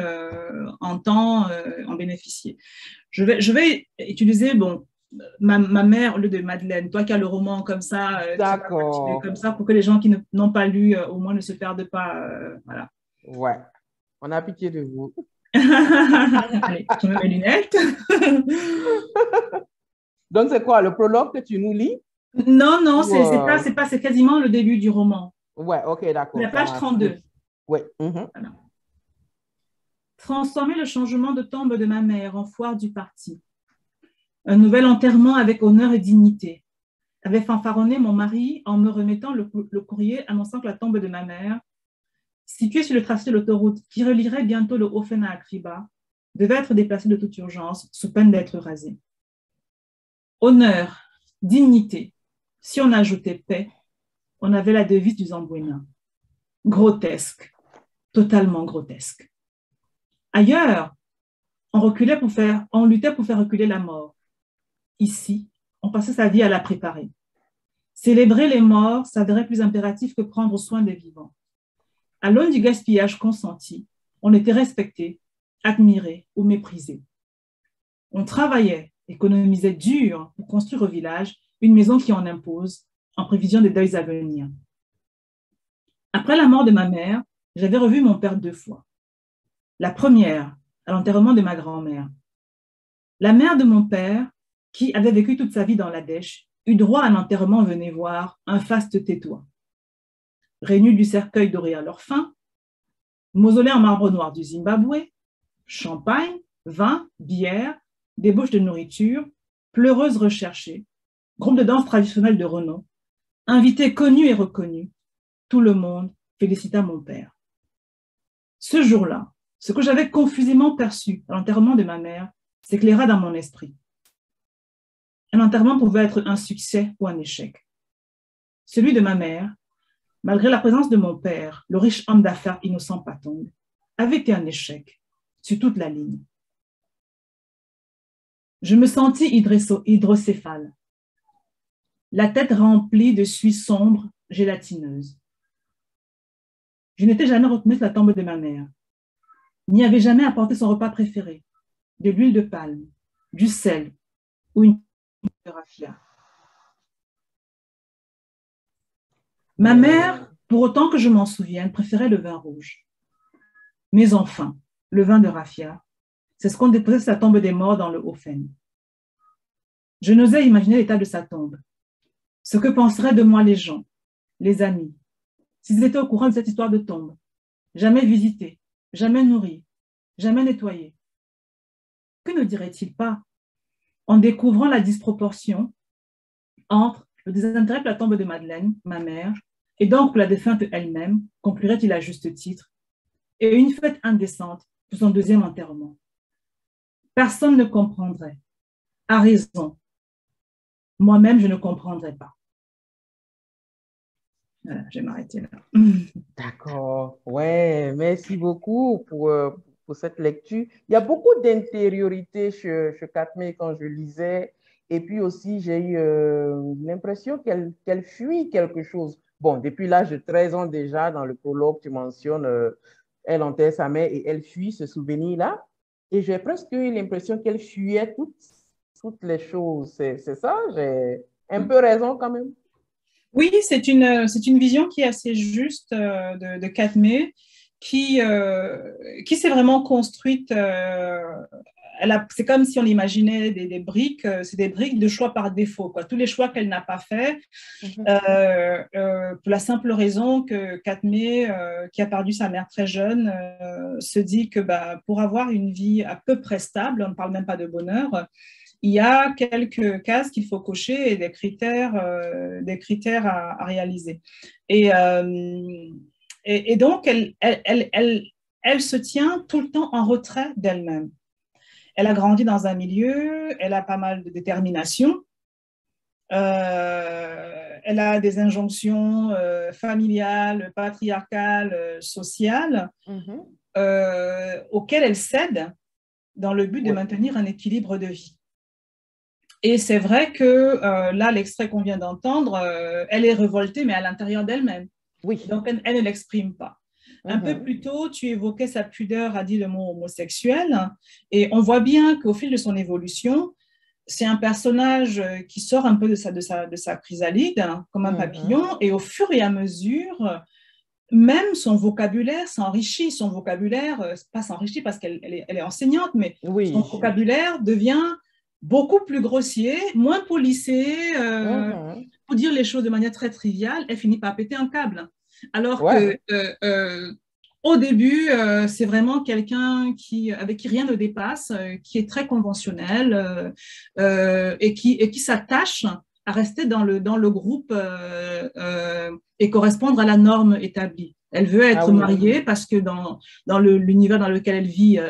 Speaker 1: entend en bénéficier. Je vais utiliser, ma mère au lieu de Madeleine, toi qui as le roman comme ça, comme ça pour que les gens qui n'ont pas lu au moins ne se perdent pas. Voilà.
Speaker 2: Ouais, on a pitié de vous.
Speaker 1: Allez, je mets mes lunettes.
Speaker 2: Donc, c'est quoi, le prologue que tu nous lis?
Speaker 1: Non, c'est pas, c'est quasiment le début du roman.
Speaker 2: Ouais, ok, d'accord.
Speaker 1: La page 32.
Speaker 2: Ouais.
Speaker 1: Voilà. Transformer le changement de tombe de ma mère en foire du parti. Un nouvel enterrement avec honneur et dignité. Avait fanfaronné mon mari en me remettant le courrier annonçant que la tombe de ma mère, située sur le tracé de l'autoroute qui relierait bientôt le Hofen à Akriba, devait être déplacée de toute urgence sous peine d'être rasée. Honneur, dignité. Si on ajoutait paix, on avait la devise du Zambouéna. Grotesque, totalement grotesque. Ailleurs, on luttait pour faire reculer la mort. Ici, on passait sa vie à la préparer. Célébrer les morts s'avérait plus impératif que prendre soin des vivants. À l'aune du gaspillage consenti, on était respecté, admiré ou méprisé. On travaillait, économisait dur pour construire au village une maison qui en impose, en prévision des deuils à venir. Après la mort de ma mère, j'avais revu mon père 2 fois. La première, à l'enterrement de ma grand-mère. La mère de mon père, qui avait vécu toute sa vie dans la Dèche, eut droit à un enterrement, venez voir, un faste tétois. Rénus du cercueil doré à leur fin, mausolée en marbre noir du Zimbabwe, champagne, vin, bière, débauche de nourriture, pleureuse recherchée, groupe de danse traditionnelle de renom, invités connus et reconnus, tout le monde félicita mon père. Ce jour-là, ce que j'avais confusément perçu à l'enterrement de ma mère s'éclaira dans mon esprit. Un enterrement pouvait être un succès ou un échec. Celui de ma mère, malgré la présence de mon père, le riche homme d'affaires Innocent Patong, avait été un échec sur toute la ligne. Je me sentis hydrocéphale, la tête remplie de suie sombre, gélatineuse. Je n'étais jamais retournée sur la tombe de ma mère, n'y avais jamais apporté son repas préféré, de l'huile de palme, du sel ou une de raffia. Ma mère, pour autant que je m'en souvienne, préférait le vin rouge. Mais enfin, le vin de raffia, c'est ce qu'on déposait sur sa tombe des morts dans le Hofen. Je n'osais imaginer l'état de sa tombe, ce que penseraient de moi les gens, les amis, s'ils étaient au courant de cette histoire de tombe, jamais visitée, jamais nourrie, jamais nettoyée. Que ne diraient-ils pas en découvrant la disproportion entre le désintérêt pour la tombe de Madeleine, ma mère, et donc pour la défunte elle-même, conclurait-il à juste titre, et une fête indécente pour son 2e enterrement. Personne ne comprendrait. À raison. Moi-même, je ne comprendrais pas. Voilà, je vais m'arrêter là.
Speaker 2: D'accord. Ouais, merci beaucoup pour cette lecture. Il y a beaucoup d'intériorité chez Katmé quand je lisais. Et puis aussi, j'ai eu l'impression qu'elle fuit quelque chose. Bon, depuis l'âge de 13 ans déjà, dans le prologue, tu mentionnes, elle enterre sa mère et elle fuit ce souvenir-là. Et j'ai presque eu l'impression qu'elle fuyait toutes les choses. C'est ça? J'ai un peu raison quand même.
Speaker 1: Oui, c'est une vision qui est assez juste de Katmé, qui s'est vraiment construite c'est comme si on imaginait des briques, c'est des briques de choix par défaut, quoi. Tous les choix qu'elle n'a pas faits, pour la simple raison que Katmé, qui a perdu sa mère très jeune, se dit que pour avoir une vie à peu près stable, on ne parle même pas de bonheur, il y a quelques cases qu'il faut cocher et des critères à réaliser. Et donc, elle se tient tout le temps en retrait d'elle-même. Elle a grandi dans un milieu, elle a pas mal de détermination, elle a des injonctions familiales, patriarcales, sociales, auxquelles elle cède dans le but de maintenir un équilibre de vie. Et c'est vrai que là, l'extrait qu'on vient d'entendre, elle est révoltée, mais à l'intérieur d'elle-même.
Speaker 2: Oui.
Speaker 1: Donc, elle ne l'exprime pas. Un peu plus tôt, tu évoquais sa pudeur, a dit le mot homosexuel, et on voit bien qu'au fil de son évolution, c'est un personnage qui sort un peu de sa chrysalide, comme un papillon, et au fur et à mesure, même son vocabulaire s'enrichit. Son vocabulaire, pas s'enrichit parce qu'elle est enseignante, mais son vocabulaire devient beaucoup plus grossier, moins polissé, pour dire les choses de manière très triviale, elle finit par péter un câble. Alors que au début, c'est vraiment quelqu'un avec qui rien ne dépasse, qui est très conventionnel et qui s'attache à rester dans le groupe et correspondre à la norme établie. Elle veut être mariée parce que dans l'univers dans lequel elle vit,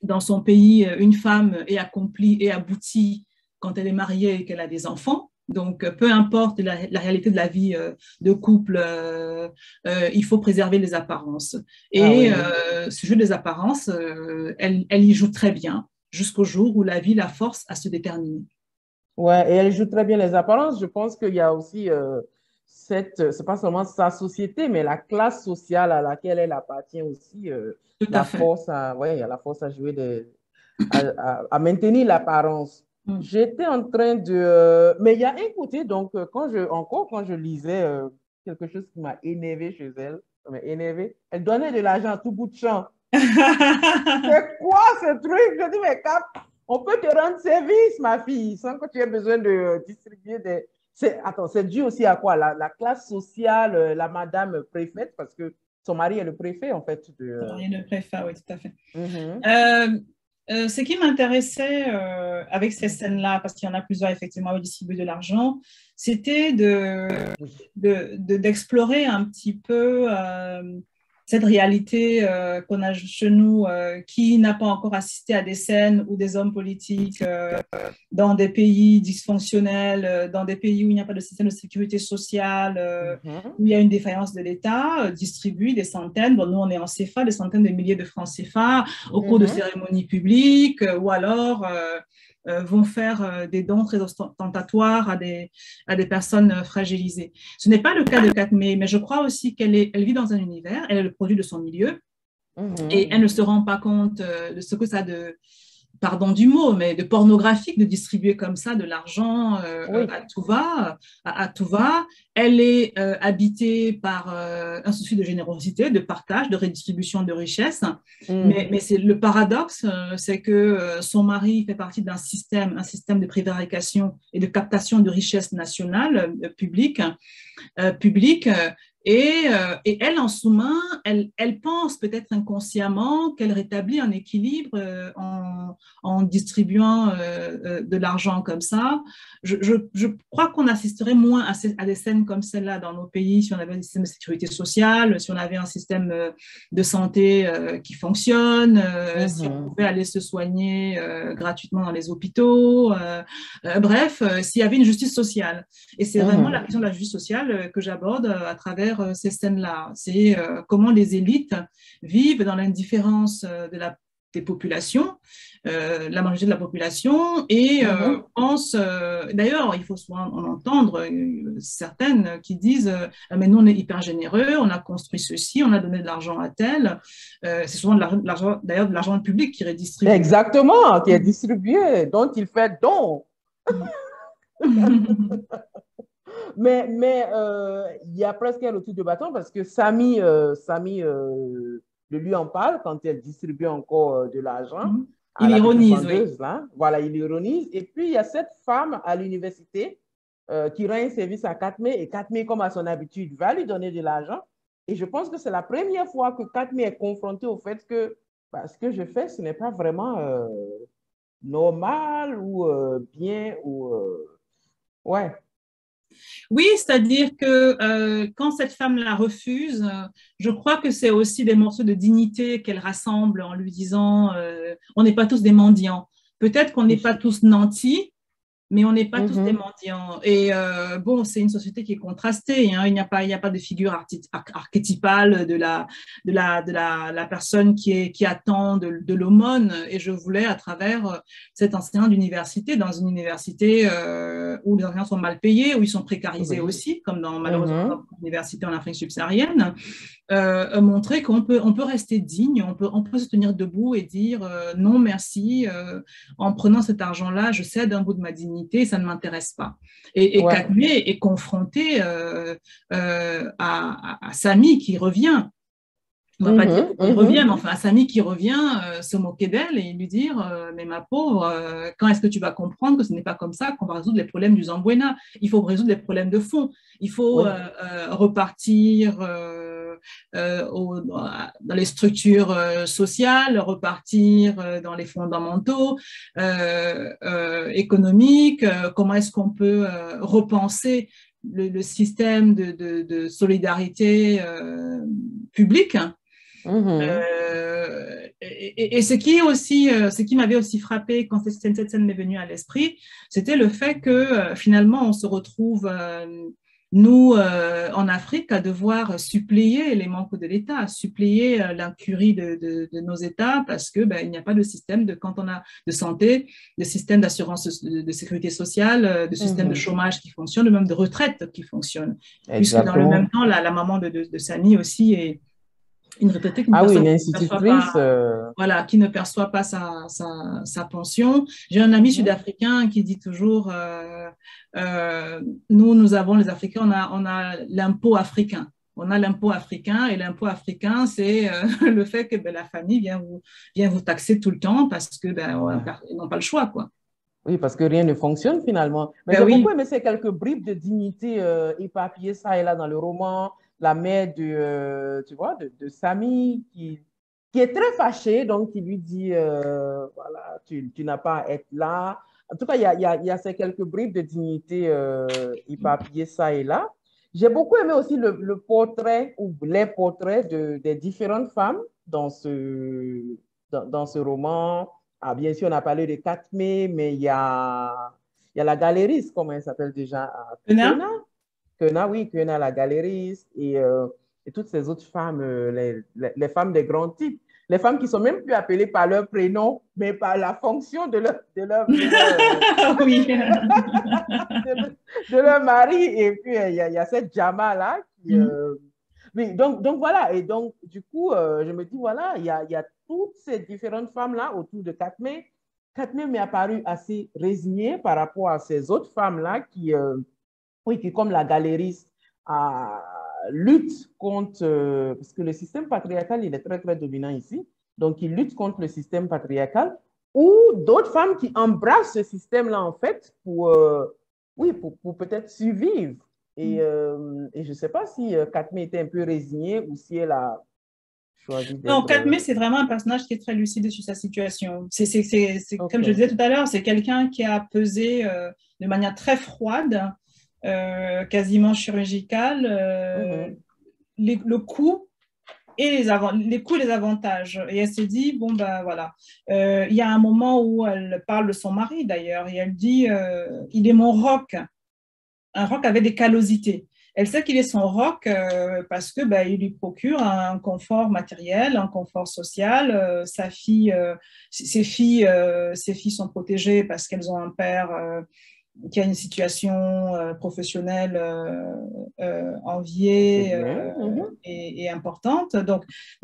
Speaker 1: dans son pays, une femme est accomplie et aboutie quand elle est mariée et qu'elle a des enfants. Donc, peu importe la réalité de la vie de couple, il faut préserver les apparences. Et ce jeu des apparences, elle y joue très bien jusqu'au jour où la vie la force à se déterminer.
Speaker 2: Ouais, et elle joue très bien les apparences. Je pense qu'il y a aussi c'est pas seulement sa société, mais la classe sociale à laquelle elle appartient aussi. La force à jouer à maintenir l'apparence. J'étais en train de... mais il y a un côté, donc, quand je lisais quelque chose qui m'a énervé chez elle, elle donnait de l'argent à tout bout de champ. C'est quoi ce truc? Je dis, mais on peut te rendre service, ma fille, sans que tu aies besoin de distribuer des... Attends, c'est dû aussi à quoi? La classe sociale, la madame préfète, parce que son mari est le préfet, en fait.
Speaker 1: Son mari est le préfet, oui, tout à fait. Ce qui m'intéressait avec ces scènes-là, parce qu'il y en a plusieurs effectivement où distribuer de l'argent, c'était d'explorer un petit peu cette réalité qu'on a chez nous, qui n'a pas encore assisté à des scènes où des hommes politiques dans des pays dysfonctionnels, dans des pays où il n'y a pas de système de sécurité sociale, où il y a une défaillance de l'État, distribuent des centaines, bon, nous on est en CFA, des centaines de milliers de francs CFA au cours de cérémonies publiques, ou alors vont faire des dons très ostentatoires à des personnes fragilisées. Ce n'est pas le cas de Katmé, mais je crois aussi qu'elle vit dans un univers, elle est le produit de son milieu, et elle ne se rend pas compte de ce que ça a de, pardon du mot, mais de pornographique de distribuer comme ça de l'argent à tout va. Elle est habitée par un souci de générosité, de partage, de redistribution de richesses. Mais c'est le paradoxe, c'est que son mari fait partie d'un système de prévarication et de captation de richesses nationales publiques. Et elle, en sous-main, elle pense peut-être inconsciemment qu'elle rétablit un équilibre en distribuant de l'argent comme ça. Je crois qu'on assisterait moins à des scènes comme celle-là dans nos pays si on avait un système de sécurité sociale, si on avait un système de santé qui fonctionne, si on pouvait aller se soigner gratuitement dans les hôpitaux, bref, s'il y avait une justice sociale. Et c'est vraiment la question de la justice sociale que j'aborde à travers ces scènes-là. C'est comment les élites vivent dans l'indifférence des populations, la majorité de la population, et pensent, d'ailleurs, il faut souvent en entendre certaines qui disent mais nous on est hyper généreux, on a construit ceci, on a donné de l'argent à tel. C'est souvent d'ailleurs de l'argent public qui est distribué.
Speaker 2: Exactement, qui est distribué, dont il fait don. Mais il y a presque un retour de bâton parce que Samy de lui en parle quand elle distribue encore de l'argent. à
Speaker 1: Il
Speaker 2: la petite
Speaker 1: ironise, oui.
Speaker 2: vendeuse, là. Voilà, il ironise. Et puis, il y a cette femme à l'université qui rend un service à Katme, et Katme, comme à son habitude, va lui donner de l'argent. Et je pense que c'est la première fois que Katme est confronté au fait que bah, ce que je fais, ce n'est pas vraiment normal ou bien ou ouais.
Speaker 1: Oui, c'est-à-dire que quand cette femme la refuse, je crois que c'est aussi des morceaux de dignité qu'elle rassemble en lui disant on n'est pas tous des mendiants. Peut-être qu'on n'est pas tous nantis, mais on n'est pas tous des mendiants. Et bon, c'est une société qui est contrastée. Hein. Il n'y a pas de figure archétypale de la personne qui attend de l'aumône. Et je voulais, à travers cet enseignant d'université, dans une université où les enseignants sont mal payés, où ils sont précarisés aussi, comme malheureusement dans l'université en Afrique subsaharienne, montrer qu'on peut rester digne, on peut se tenir debout et dire non merci, en prenant cet argent-là, je cède un bout de ma dignité, ça ne m'intéresse pas. Et Katme est confronté à Samy qui revient. On ne va pas dire qu'il revient, mais enfin, à Samy qui revient se moquer d'elle et lui dire mais ma pauvre, quand est-ce que tu vas comprendre que ce n'est pas comme ça qu'on va résoudre les problèmes du Zamboina? Il faut résoudre les problèmes de fond. Il faut repartir dans les structures sociales, repartir dans les fondamentaux économiques. Comment est-ce qu'on peut repenser le système de solidarité publique? Et ce qui est aussi, ce qui m'avait aussi frappé quand cette scène m'est venue à l'esprit, c'était le fait que finalement on se retrouve nous en Afrique à devoir suppléer les manques de l'État, suppléer l'incurie de nos États parce que il n'y a pas de système de santé, de système d'assurance de sécurité sociale, de système de chômage qui fonctionne, même de retraite qui fonctionne. Exactement. Puisque dans le même temps la maman de Samy aussi est une retraitée qui ne perçoit pas sa pension. J'ai un ami sud-africain qui dit toujours nous avons les Africains, on a l'impôt africain. On a l'impôt africain et l'impôt africain, c'est le fait que la famille vient vous taxer tout le temps parce que ils n'ont pas le choix, quoi.
Speaker 2: Oui, parce que rien ne fonctionne finalement. Mais j'ai beaucoup aimé ces quelques bribes de dignité éparpillées ça et là dans le roman. La mère tu vois, de Samy qui est très fâchée, donc qui lui dit voilà, tu n'as pas à être là. En tout cas, il y a ces quelques bribes de dignité éparpillées ça et là. J'ai beaucoup aimé aussi le portrait ou les portraits des différentes femmes dans ce roman. Ah, bien sûr, on a parlé de Katme, mais il y a la galériste, comment elle s'appelle déjà? Quena, la galériste, et toutes ces autres femmes, les femmes des grands types, les femmes qui ne sont même plus appelées par leur prénom, mais par la fonction de leur mari. Et puis, il y a cette Jama-là qui... Oui, donc voilà, et donc du coup, je me dis, voilà, il y a toutes ces différentes femmes-là autour de Katme. Katme m'est apparu assez résignée par rapport à ces autres femmes-là qui, comme la galériste, lutte contre, parce que le système patriarcal, il est très, très dominant ici, donc il lutte contre le système patriarcal, ou d'autres femmes qui embrassent ce système-là, en fait, pour peut-être survivre. Et je ne sais pas si Katme était un peu résignée ou si elle a choisi d'être...
Speaker 1: Non, Katme, c'est vraiment un personnage qui est très lucide sur sa situation. Comme je disais tout à l'heure, c'est quelqu'un qui a pesé de manière très froide, quasiment chirurgicale, le coût et les coûts et les avantages. Et elle s'est dit, bon, voilà. Il y a un moment où elle parle de son mari, d'ailleurs, et elle dit, il est mon roc. Un roc avec des callosités. Elle sait qu'il est son roc parce que il lui procure un confort matériel, un confort social. Ses filles sont protégées parce qu'elles ont un père qui a une situation professionnelle enviée et importante. Donc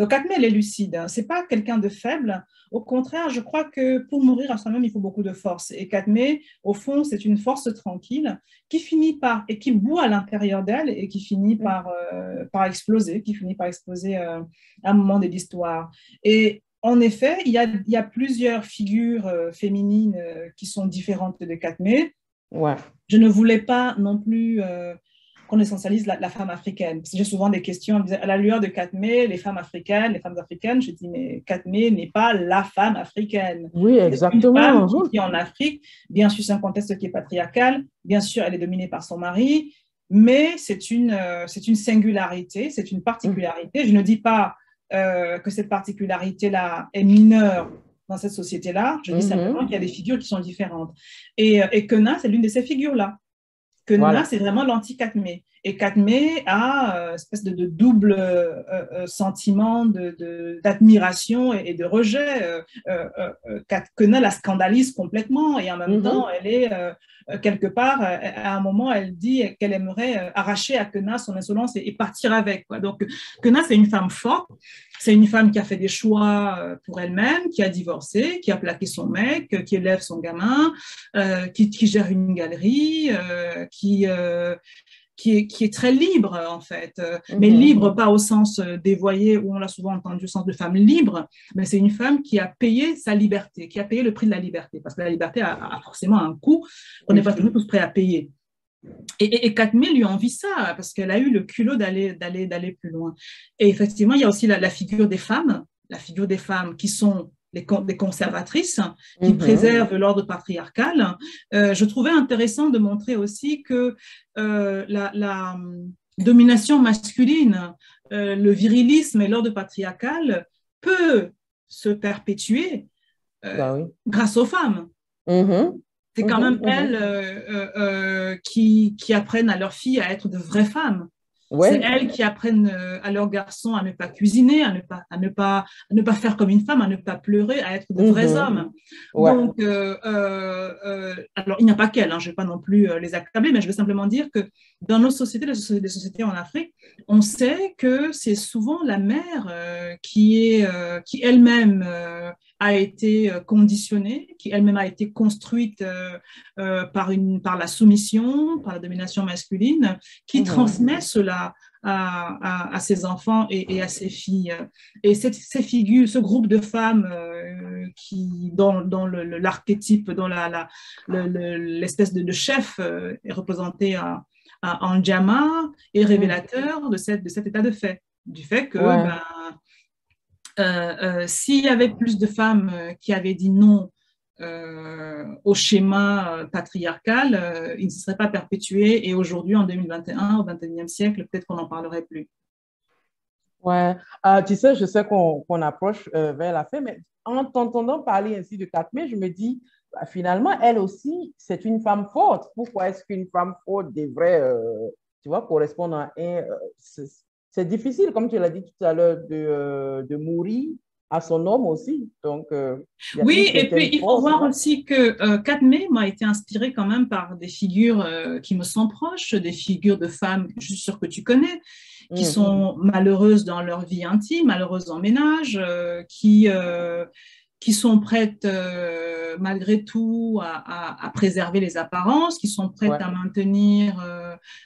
Speaker 1: Katme, elle est lucide. Hein. Ce n'est pas quelqu'un de faible. Au contraire, je crois que pour mourir à soi-même, il faut beaucoup de force. Et Katme, au fond, c'est une force tranquille qui finit et qui bout à l'intérieur d'elle et qui finit par exploser, à un moment de l'histoire. Et en effet, il y a plusieurs figures féminines qui sont différentes de Katmé.
Speaker 2: Ouais.
Speaker 1: Je ne voulais pas non plus qu'on essentialise la femme africaine. Parce que j'ai souvent des questions, à la lueur de Katmé, les femmes africaines, je dis, mais Katmé n'est pas la femme africaine.
Speaker 2: Oui, exactement.
Speaker 1: C'est une femme qui vit en Afrique. Bien sûr, c'est un contexte qui est patriarcal. Bien sûr, elle est dominée par son mari. Mais c'est une singularité, c'est une particularité. Je ne dis pas que cette particularité-là est mineure dans cette société-là. Je dis simplement qu'il y a des figures qui sont différentes. Et Quena, c'est l'une de ces figures-là. Quena, voilà. C'est vraiment l'anti-Katmé. Et Katmé a une espèce de double sentiment d'admiration et de rejet. Quena la scandalise complètement et en même temps, elle est quelque part, à un moment, elle dit qu'elle aimerait arracher à Quena son insolence et partir avec, quoi. Donc, Quena, c'est une femme forte. C'est une femme qui a fait des choix pour elle-même, qui a divorcé, qui a plaqué son mec, qui élève son gamin, qui gère une galerie, qui est très libre, en fait. Mais libre, pas au sens dévoyé, où on l'a souvent entendu, au sens de femme libre, mais c'est une femme qui a payé sa liberté, qui a payé le prix de la liberté, parce que la liberté a forcément un coût qu'on n'est pas toujours tous prêts à payer. Et Katmé lui envie ça, parce qu'elle a eu le culot d'aller plus loin. Et effectivement, il y a aussi la figure des femmes qui sont des conservatrices, qui préservent l'ordre patriarcal. Je trouvais intéressant de montrer aussi que la domination masculine, le virilisme et l'ordre patriarcal peut se perpétuer grâce aux femmes. C'est quand même elles qui apprennent à leurs filles à être de vraies femmes. Ouais. C'est elles qui apprennent à leurs garçons à ne pas cuisiner, à ne pas faire comme une femme, à ne pas pleurer, à être de vrais hommes. Ouais. Donc, alors, il n'y a pas qu'elles, hein, je ne vais pas non plus les accabler, mais je veux simplement dire que dans nos sociétés, les sociétés en Afrique, on sait que c'est souvent la mère qui elle-même a été conditionnée, qui elle-même a été construite par la soumission, par la domination masculine, qui transmet cela à ses enfants et à ses filles. Et ces figures, ce groupe de femmes qui, dans l'archétype, dans l'espèce de chef est représenté en Djama, est révélateur de cet état de fait, du fait que s'il y avait plus de femmes qui avaient dit non au schéma patriarcal, il ne se serait pas perpétué. Et aujourd'hui, en 2021, au XXIe siècle, peut-être qu'on n'en parlerait plus.
Speaker 2: Ouais, tu sais, je sais qu'on approche vers la fin, mais en t'entendant parler ainsi de Katmé, je me dis, finalement, elle aussi, c'est une femme forte. Pourquoi est-ce qu'une femme forte devrait, tu vois, correspondre à un... c'est difficile, comme tu l'as dit tout à l'heure, de mourir à son homme aussi. Donc,
Speaker 1: oui, et puis il faut voir aussi que Katmé m'a été inspirée quand même par des figures qui me sont proches, des figures de femmes, je suis sûre que tu connais, qui sont malheureuses dans leur vie intime, malheureuses en ménage, qui sont prêtes malgré tout à préserver les apparences, qui sont prêtes à maintenir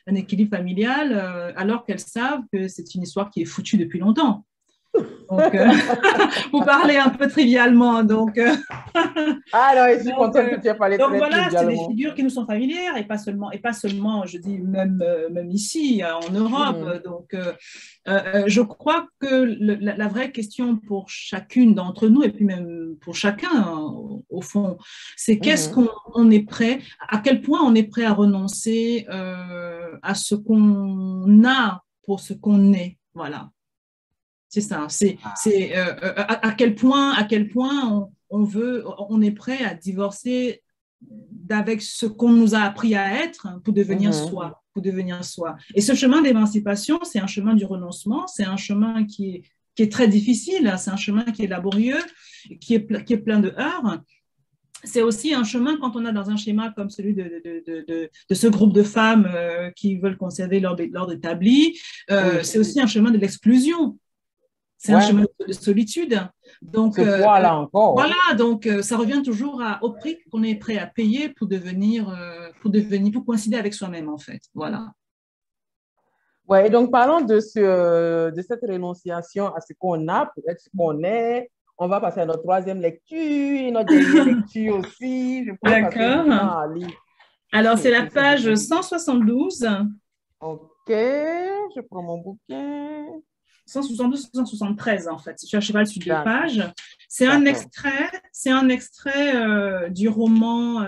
Speaker 1: un équilibre familial, alors qu'elles savent que c'est une histoire qui est foutue depuis longtemps. Donc, vous parlez un peu trivialement, donc.
Speaker 2: Ah non, je suis contente que tu aies parlé
Speaker 1: donc
Speaker 2: très
Speaker 1: voilà, c'est
Speaker 2: trivialement.
Speaker 1: des figures qui nous sont familières et pas seulement, je dis même ici en Europe. Donc, je crois que la vraie question pour chacune d'entre nous et puis même pour chacun au fond, c'est qu'est-ce qu'on est prêt, à quel point on est prêt à renoncer à ce qu'on a pour ce qu'on est, voilà. C'est ça, à quel point on est prêt à divorcer d'avec ce qu'on nous a appris à être pour devenir soi, Et ce chemin d'émancipation, c'est un chemin du renoncement, c'est un chemin qui est très difficile, c'est un chemin qui est laborieux, qui est plein de heurts. C'est aussi un chemin quand on est dans un schéma comme celui de ce groupe de femmes qui veulent conserver l'ordre établi. C'est aussi un chemin de l'exclusion. C'est un chemin de solitude. Donc,
Speaker 2: voilà, encore.
Speaker 1: Voilà, donc ça revient toujours au prix qu'on est prêt à payer pour coïncider avec soi-même, en fait. Voilà.
Speaker 2: Ouais, et donc parlons de cette renonciation à ce qu'on a, pour être ce qu'on est. on va passer à notre troisième lecture, notre dernière lecture aussi.
Speaker 1: D'accord. Alors, c'est la page 172.
Speaker 2: OK, je prends mon bouquin.
Speaker 1: 172, 173 en fait. Je ne cherche pas le suite de page. C'est un extrait du roman.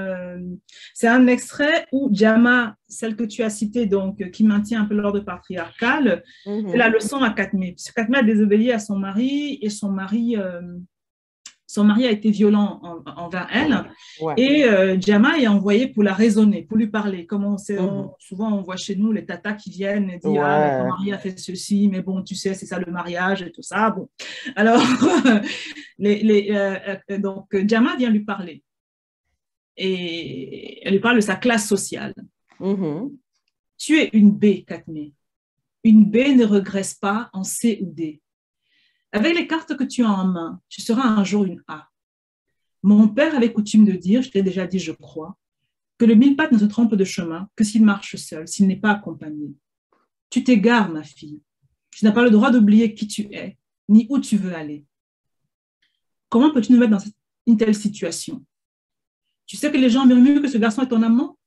Speaker 1: C'est un extrait où Jama, celle que tu as citée, donc, qui maintient un peu l'ordre patriarcal, fait la leçon à Katmé. Parce que Katmé a désobéi à son mari et son mari a été violent envers elle. Ouais. Et Jama est envoyé pour la raisonner, pour lui parler. Comme souvent, on voit chez nous les tatas qui viennent et disent ah, ton mari a fait ceci, mais bon, tu sais, c'est ça le mariage et tout ça. Bon. Alors, donc, Jama vient lui parler. Et elle lui parle de sa classe sociale. Tu es une B, Katmé. Une B ne regresse pas en C ou D. Avec les cartes que tu as en main, tu seras un jour une A. Mon père avait coutume de dire, je t'ai déjà dit, je crois, que le mille-pattes ne se trompe de chemin que s'il marche seul, s'il n'est pas accompagné. Tu t'égares, ma fille. Tu n'as pas le droit d'oublier qui tu es, ni où tu veux aller. Comment peux-tu nous mettre dans une telle situation? Tu sais que les gens murmurent que ce garçon est ton amant?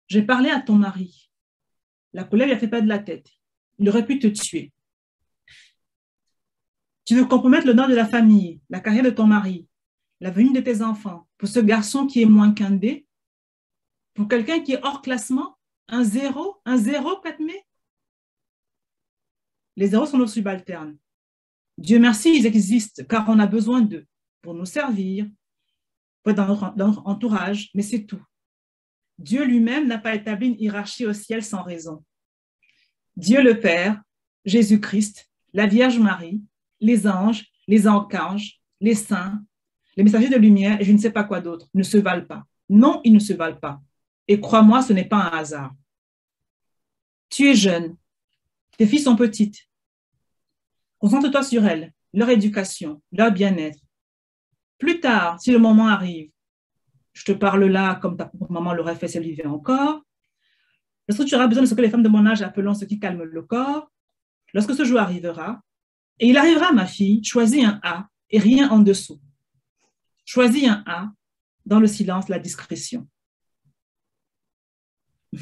Speaker 1: J'ai parlé à ton mari. La colère lui a fait perdre la tête. Il aurait pu te tuer. Tu veux compromettre l'honneur de la famille, la carrière de ton mari, l'avenir de tes enfants, pour ce garçon qui est moins qu'un D, pour quelqu'un qui est hors classement, un zéro, Katmé. Les zéros sont nos subalternes. Dieu merci, ils existent, car on a besoin d'eux pour nous servir, pour être dans notre entourage, mais c'est tout. Dieu lui-même n'a pas établi une hiérarchie au ciel sans raison. Dieu le Père, Jésus-Christ, la Vierge Marie, les anges, les archanges, les saints, les messagers de lumière et je ne sais pas quoi d'autre ne se valent pas. Non, ils ne se valent pas. Et crois-moi, ce n'est pas un hasard. Tu es jeune. Tes filles sont petites. Concentre-toi sur elles, leur éducation, leur bien-être. Plus tard, si le moment arrive, je te parle là comme ta maman l'aurait fait si elle vivait encore, lorsque tu auras besoin de ce que les femmes de mon âge appellent ce qui calme le corps, lorsque ce jour arrivera, et il arrivera, ma fille, choisis un A et rien en dessous. Choisis un A dans le silence, la discrétion.
Speaker 2: Non,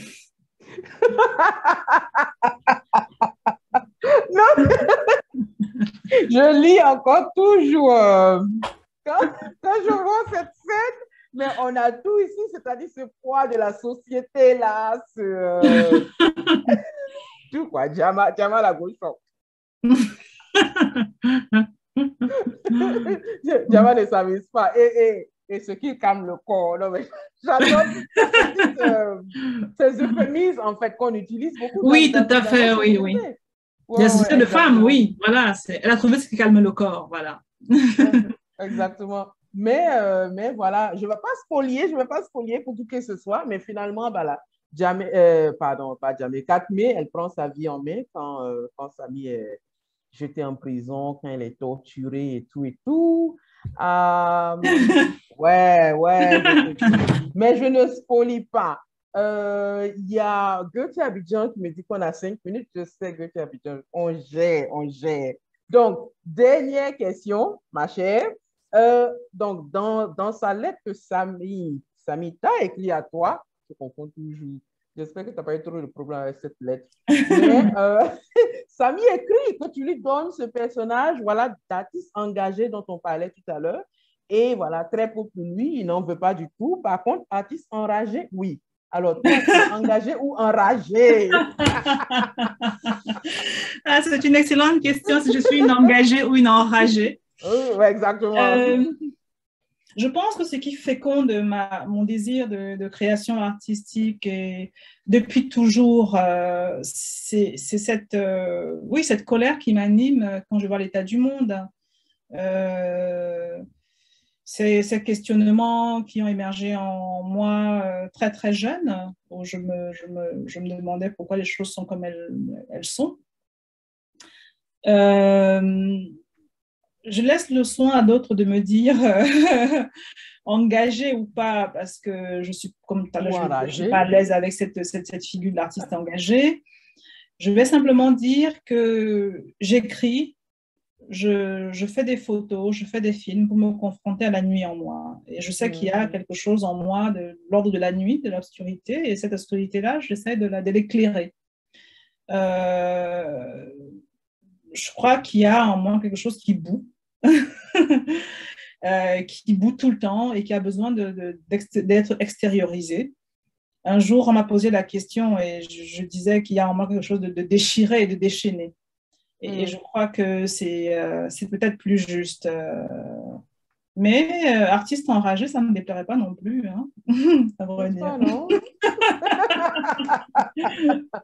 Speaker 2: je lis encore toujours. Quand je vois cette scène, mais on a tout ici, c'est-à-dire ce poids de la société là, tout quoi, Jama la gauche. Jama ne s'amuse pas. Et ce qui calme le corps. Non, mais j'adore ces euphémismes en fait qu'on utilise beaucoup.
Speaker 1: Oui, tout à fait, oui. La société de femmes, oui, voilà. Elle a trouvé ce qui calme le corps, voilà.
Speaker 2: Exactement. Mais voilà, je ne vais pas spolier pour tout que ce soit, mais finalement, voilà, Katmé, elle prend sa vie en main quand Samy est jeté en prison, quand elle est torturée et tout. Ouais. Mais je ne spolie pas. Il y a Goethe Abidjan qui me dit qu'on a 5 minutes. Je sais, Goethe Abidjan, on gère. Donc, dernière question, ma chère. Donc, dans sa lettre que Samy t'a écrit à toi, je confonds toujours. J'espère que tu n'as pas eu trop de problème avec cette lettre. Mais Samy écrit que tu lui donnes ce personnage, voilà, d'artiste engagé dont on parlait tout à l'heure. Et voilà, très peu pour lui, il n'en veut pas du tout. Par contre, artiste enragé, oui. Alors, toi, tu es engagé ou enragé?
Speaker 1: C'est une excellente question, si je suis une engagée ou une enragée.
Speaker 2: Oui, exactement.
Speaker 1: Je pense que ce qui féconde mon désir de création artistique et depuis toujours, c'est cette colère qui m'anime quand je vois l'état du monde. Ces questionnements qui ont émergé en moi très très jeune, où je me demandais pourquoi les choses sont comme elles sont. Je laisse le soin à d'autres de me dire engagée ou pas, parce que je suis, comme tout à l'heure, je ne suis pas à l'aise avec cette figure de l'artiste engagé. Je vais simplement dire que j'écris je fais des photos, je fais des films pour me confronter à la nuit en moi. Et je sais qu'il y a quelque chose en moi de l'ordre de la nuit, de l'obscurité, et cette obscurité-là, j'essaie de l'éclairer. Je crois qu'il y a en moi quelque chose qui bout, qui bout tout le temps et qui a besoin d'être extériorisé. Un jour, on m'a posé la question et je disais qu'il y a en moi quelque chose de déchiré et de déchaîné. Et je crois que c'est peut-être plus juste. Mais artiste enragé, ça ne me déplairait pas non plus. Hein, à vrai dire.
Speaker 2: Non?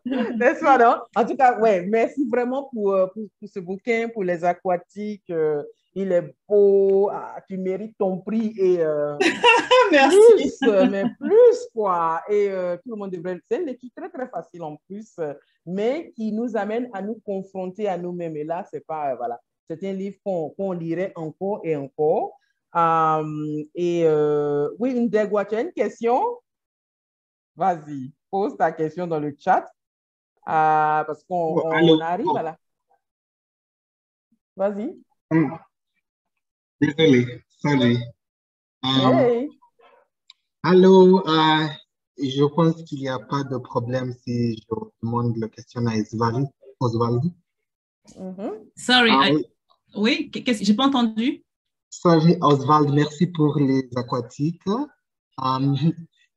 Speaker 2: N'est-ce pas, non? En tout cas, ouais, merci vraiment pour ce bouquin, pour les aquatiques. Il est beau, tu mérites ton prix et
Speaker 1: merci.
Speaker 2: mais plus quoi. Et tout le monde devrait. C'est une étude très très facile en plus, mais qui nous amène à nous confronter à nous-mêmes. Et là, c'est pas voilà, c'est un livre qu'on lirait encore et encore. Oui, Ndegwa, tu as une question? Vas-y, pose ta question dans le chat parce qu'on arrive à la. Vas-y.
Speaker 5: Désolé, sorry.
Speaker 2: Hey.
Speaker 5: Allô, je pense qu'il n'y a pas de problème si je demande la question à Oswald.
Speaker 1: Sorry, oui, j'ai pas entendu.
Speaker 5: Sorry, Oswald, merci pour les aquatiques.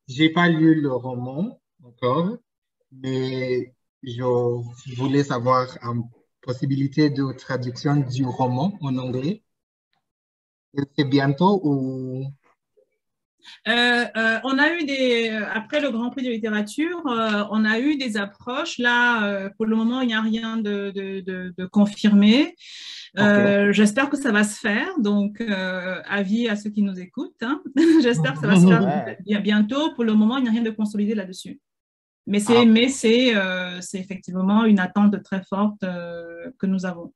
Speaker 5: J'ai pas lu le roman encore, mais je voulais savoir possibilité de traduction du roman en anglais. C'est bientôt ou...
Speaker 1: On a eu après le Grand Prix de littérature, on a eu des approches. Là, pour le moment, il n'y a rien de confirmé. J'espère que ça va se faire. Donc, avis à ceux qui nous écoutent. Hein. J'espère que ça va se faire bientôt. Pour le moment, il n'y a rien de consolidé là-dessus. Mais c'est effectivement une attente très forte que nous avons.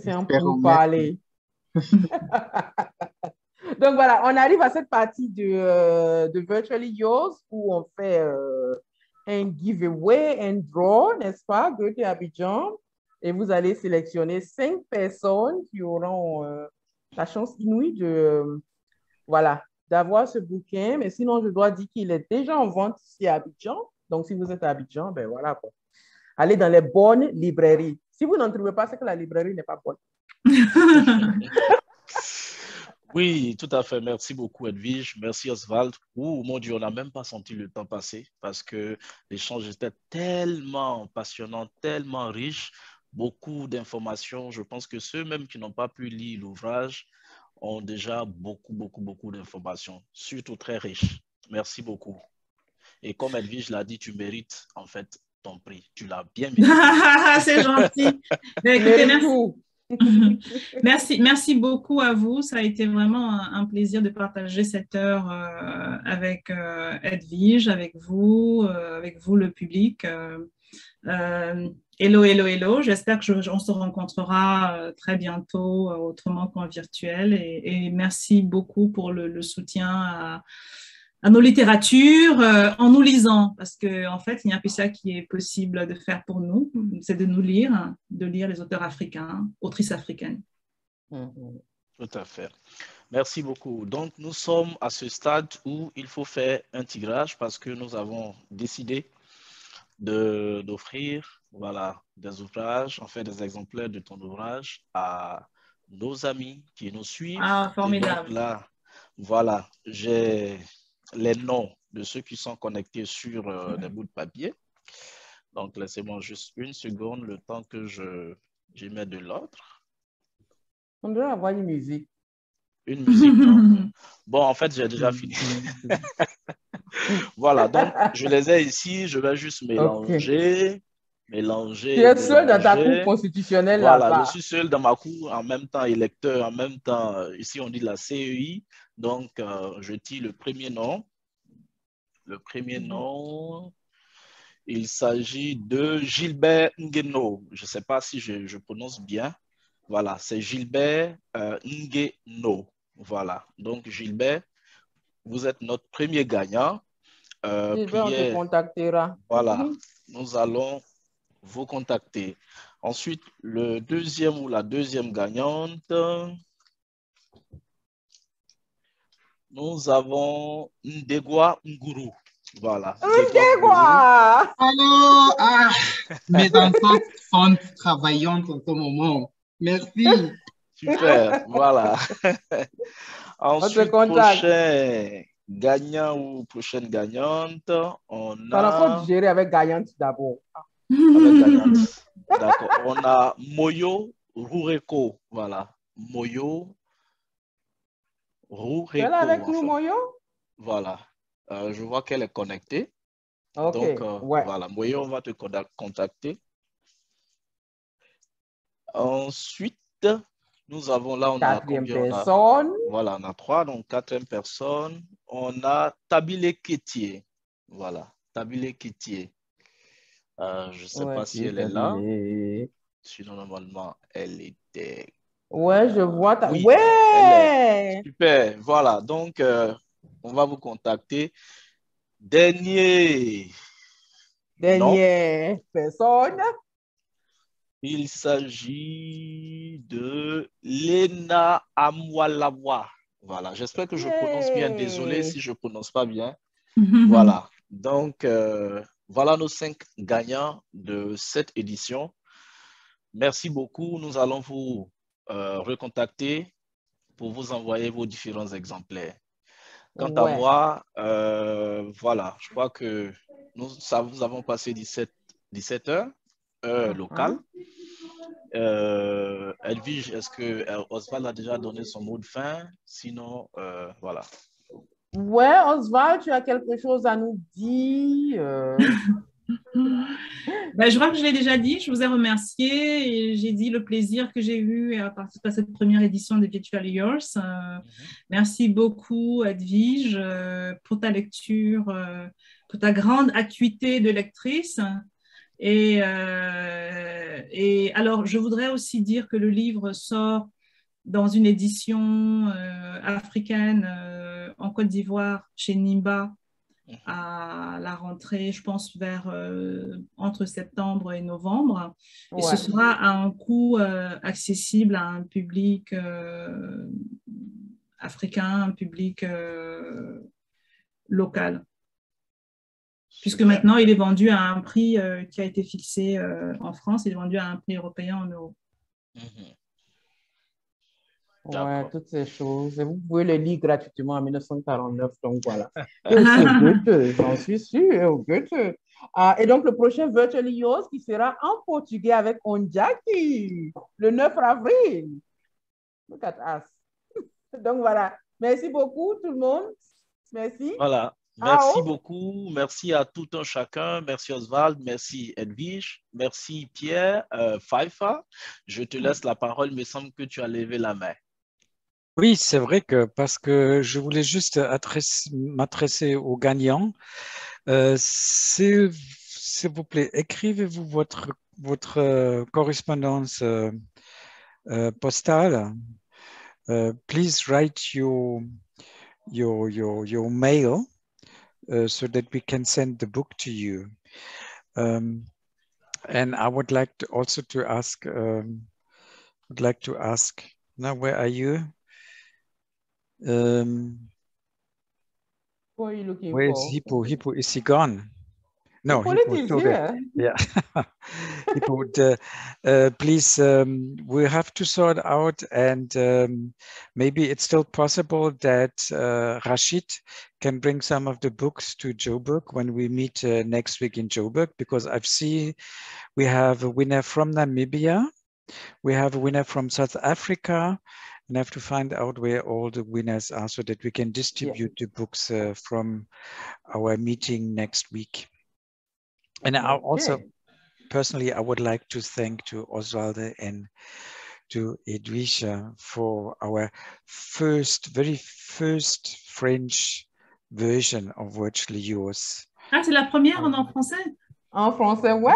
Speaker 2: C'est un pourparler. Donc voilà, on arrive à cette partie de Virtually Yours où on fait un giveaway, un draw, n'est-ce pas, Goethe Abidjan. Et vous allez sélectionner 5 personnes qui auront la chance inouïe voilà, d'avoir ce bouquin. Mais sinon, je dois dire qu'il est déjà en vente ici à Abidjan. Donc, si vous êtes à Abidjan, ben voilà, quoi. Allez dans les bonnes librairies. Si vous n'en trouvez pas, c'est que la librairie n'est pas bonne.
Speaker 3: Oui, tout à fait. Merci beaucoup, Edwige. Merci, Oswald. Oh, mon Dieu, on n'a même pas senti le temps passer parce que l'échange était tellement passionnant, tellement riche, beaucoup d'informations. Je pense que ceux même qui n'ont pas pu lire l'ouvrage ont déjà beaucoup d'informations, surtout très riches. Merci beaucoup. Et comme Edwige l'a dit, tu mérites en fait ton prix. Tu l'as bien mérité.
Speaker 1: C'est gentil. Écoutez, merci. Merci beaucoup à vous. Ça a été vraiment un plaisir de partager cette heure avec Edwige, avec vous le public. Hello. J'espère qu'on se rencontrera très bientôt, autrement qu'en virtuel. Et merci beaucoup pour le soutien à nos littératures, en nous lisant, parce qu'en fait, il n'y a que ça qui est possible de faire pour nous, c'est de nous lire, de lire les auteurs africains, autrices africaines.
Speaker 3: Tout à fait. Merci beaucoup. Donc, nous sommes à ce stade où il faut faire un tirage parce que nous avons décidé d'offrir des ouvrages, en fait des exemplaires de ton ouvrage à nos amis qui nous suivent.
Speaker 1: Ah, formidable.
Speaker 3: Et donc là, voilà, j'ai les noms de ceux qui sont connectés sur des bouts de papier. Donc, laissez-moi juste une seconde, le temps que j'y mets de l'autre.
Speaker 2: On doit avoir une musique.
Speaker 3: Une musique, non? Bon, en fait, j'ai déjà fini. Voilà, donc je les ai ici, je vais juste mélanger. Tu
Speaker 2: es seul dans ta cour constitutionnelle
Speaker 3: là-bas.
Speaker 2: Voilà,
Speaker 3: je suis seul dans ma cour, en même temps électeur, en même temps, ici on dit la CEI. Donc, je tire le premier nom. Le premier nom, il s'agit de Gilbert Ngeno. Je ne sais pas si je prononce bien. Voilà, c'est Gilbert Ngeno. Voilà, donc Gilbert, vous êtes notre premier gagnant.
Speaker 2: Gilbert, on te contactera.
Speaker 3: Voilà, nous allons vous contacter. Ensuite, le deuxième ou la deuxième gagnante, nous avons Ndegwa Nguru. Voilà.
Speaker 2: Ndegwa!
Speaker 5: Alors, mes enfants sont travaillants en ce moment. Merci.
Speaker 3: Super, voilà. Ensuite, prochain gagnant ou prochaine gagnante, on
Speaker 2: Ça
Speaker 3: a...
Speaker 2: faut gérer avec gagnante d'abord.
Speaker 3: Avec gagnante. D'accord. On a Moyo Rureko. Voilà. Moyo Rureko.
Speaker 2: Elle est avec nous, Moyo?
Speaker 3: Voilà. Je vois qu'elle est connectée.
Speaker 2: Ok.
Speaker 3: Donc,
Speaker 2: ouais.
Speaker 3: voilà. Moyo, on va te contacter. Ensuite, nous avons là, on a
Speaker 2: quatrième
Speaker 3: combien?
Speaker 2: personne.
Speaker 3: Voilà, on a 3. Donc, quatrième personne. On a Tabile Ketier. Voilà. Tabile Ketier. Je ne sais pas si elle est là. Sinon, normalement, elle était...
Speaker 2: Ouais, je vois.
Speaker 3: Oui,
Speaker 2: ouais!
Speaker 3: Super. Voilà. Donc, on va vous contacter. Dernière
Speaker 2: personne.
Speaker 3: Il s'agit de Lena Amwalawa. Voilà. J'espère que je prononce bien. Désolé si je ne prononce pas bien. Voilà. Donc, voilà nos 5 gagnants de cette édition. Merci beaucoup. Nous allons vous recontacter pour vous envoyer vos différents exemplaires. Quant à moi, voilà, je crois que nous avons passé 17 heures locales. Edwige, est-ce que Oswald a déjà donné son mot de fin? Sinon, voilà.
Speaker 2: Ouais, Oswald, tu as quelque chose à nous dire?
Speaker 1: Ben, je crois que je l'ai déjà dit, je vous ai remercié et j'ai dit le plaisir que j'ai eu à participer à cette première édition de Virtually Yours. Merci beaucoup, Edwige, pour ta lecture, pour ta grande acuité de lectrice. Et alors, je voudrais aussi dire que le livre sort dans une édition africaine en Côte d'Ivoire, chez Nimba, à la rentrée, je pense, vers entre septembre et novembre. Et ce sera à un coût accessible à un public africain, un public local. Puisque maintenant, il est vendu à un prix qui a été fixé en France, il est vendu à un prix européen en euros.
Speaker 2: Ouais, toutes ces choses. Et vous pouvez le lire gratuitement en 1949, donc voilà. Et aussi au Goethe, j'en suis sûre, au Goethe. Et donc, le prochain Virtually Yours qui sera en portugais avec Onjaki, le 9 avril. Look at us. Donc voilà. Merci beaucoup, tout le monde. Merci.
Speaker 3: Voilà. Merci beaucoup. Merci à tout un chacun. Merci Oswald. Merci Edwige. Merci Pierre. Faifa, je te laisse la parole. Il me semble que tu as levé la main.
Speaker 4: Oui, c'est vrai que parce que je voulais juste m'adresser aux gagnants. S'il vous plaît, écrivez-vous votre correspondance postale. Please write your mail so that we can send the book to you. And I would like to also to ask. Now, where are you?
Speaker 2: What are you looking
Speaker 4: where
Speaker 2: for?
Speaker 4: is Hippo? Hippo, is he gone? No,
Speaker 2: Hippolyte
Speaker 4: Hippo's
Speaker 2: is
Speaker 4: still there.
Speaker 2: here.
Speaker 4: Yeah. Hippo, please, we have to sort out, and maybe it's still possible that Rashid can bring some of the books to Joburg when we meet next week in Joburg, because I've seen we have a winner from Namibia, we have a winner from South Africa, and I have to find out where all the winners are so that we can distribute the books from our meeting next week. And I also, personally, I would like to thank to Oswald and to Edwige for our very first French version of Virtually Yours.
Speaker 1: Ah, c'est la première en français?
Speaker 2: En français, ouais!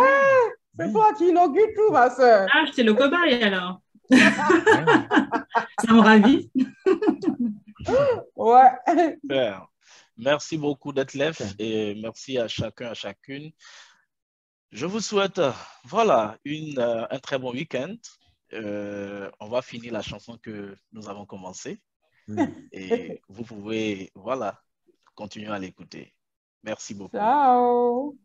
Speaker 2: C'est toi qui inaugure tout, ma soeur.
Speaker 1: Ah, j'étais le cobaye alors. Ça me ravit.
Speaker 2: Ouais.
Speaker 3: Super. Merci beaucoup d'être là et merci à chacun, à chacune. Je vous souhaite, voilà, un très bon week-end. On va finir la chanson que nous avons commencée et vous pouvez, voilà, continuer à l'écouter. Merci beaucoup.
Speaker 2: Ciao.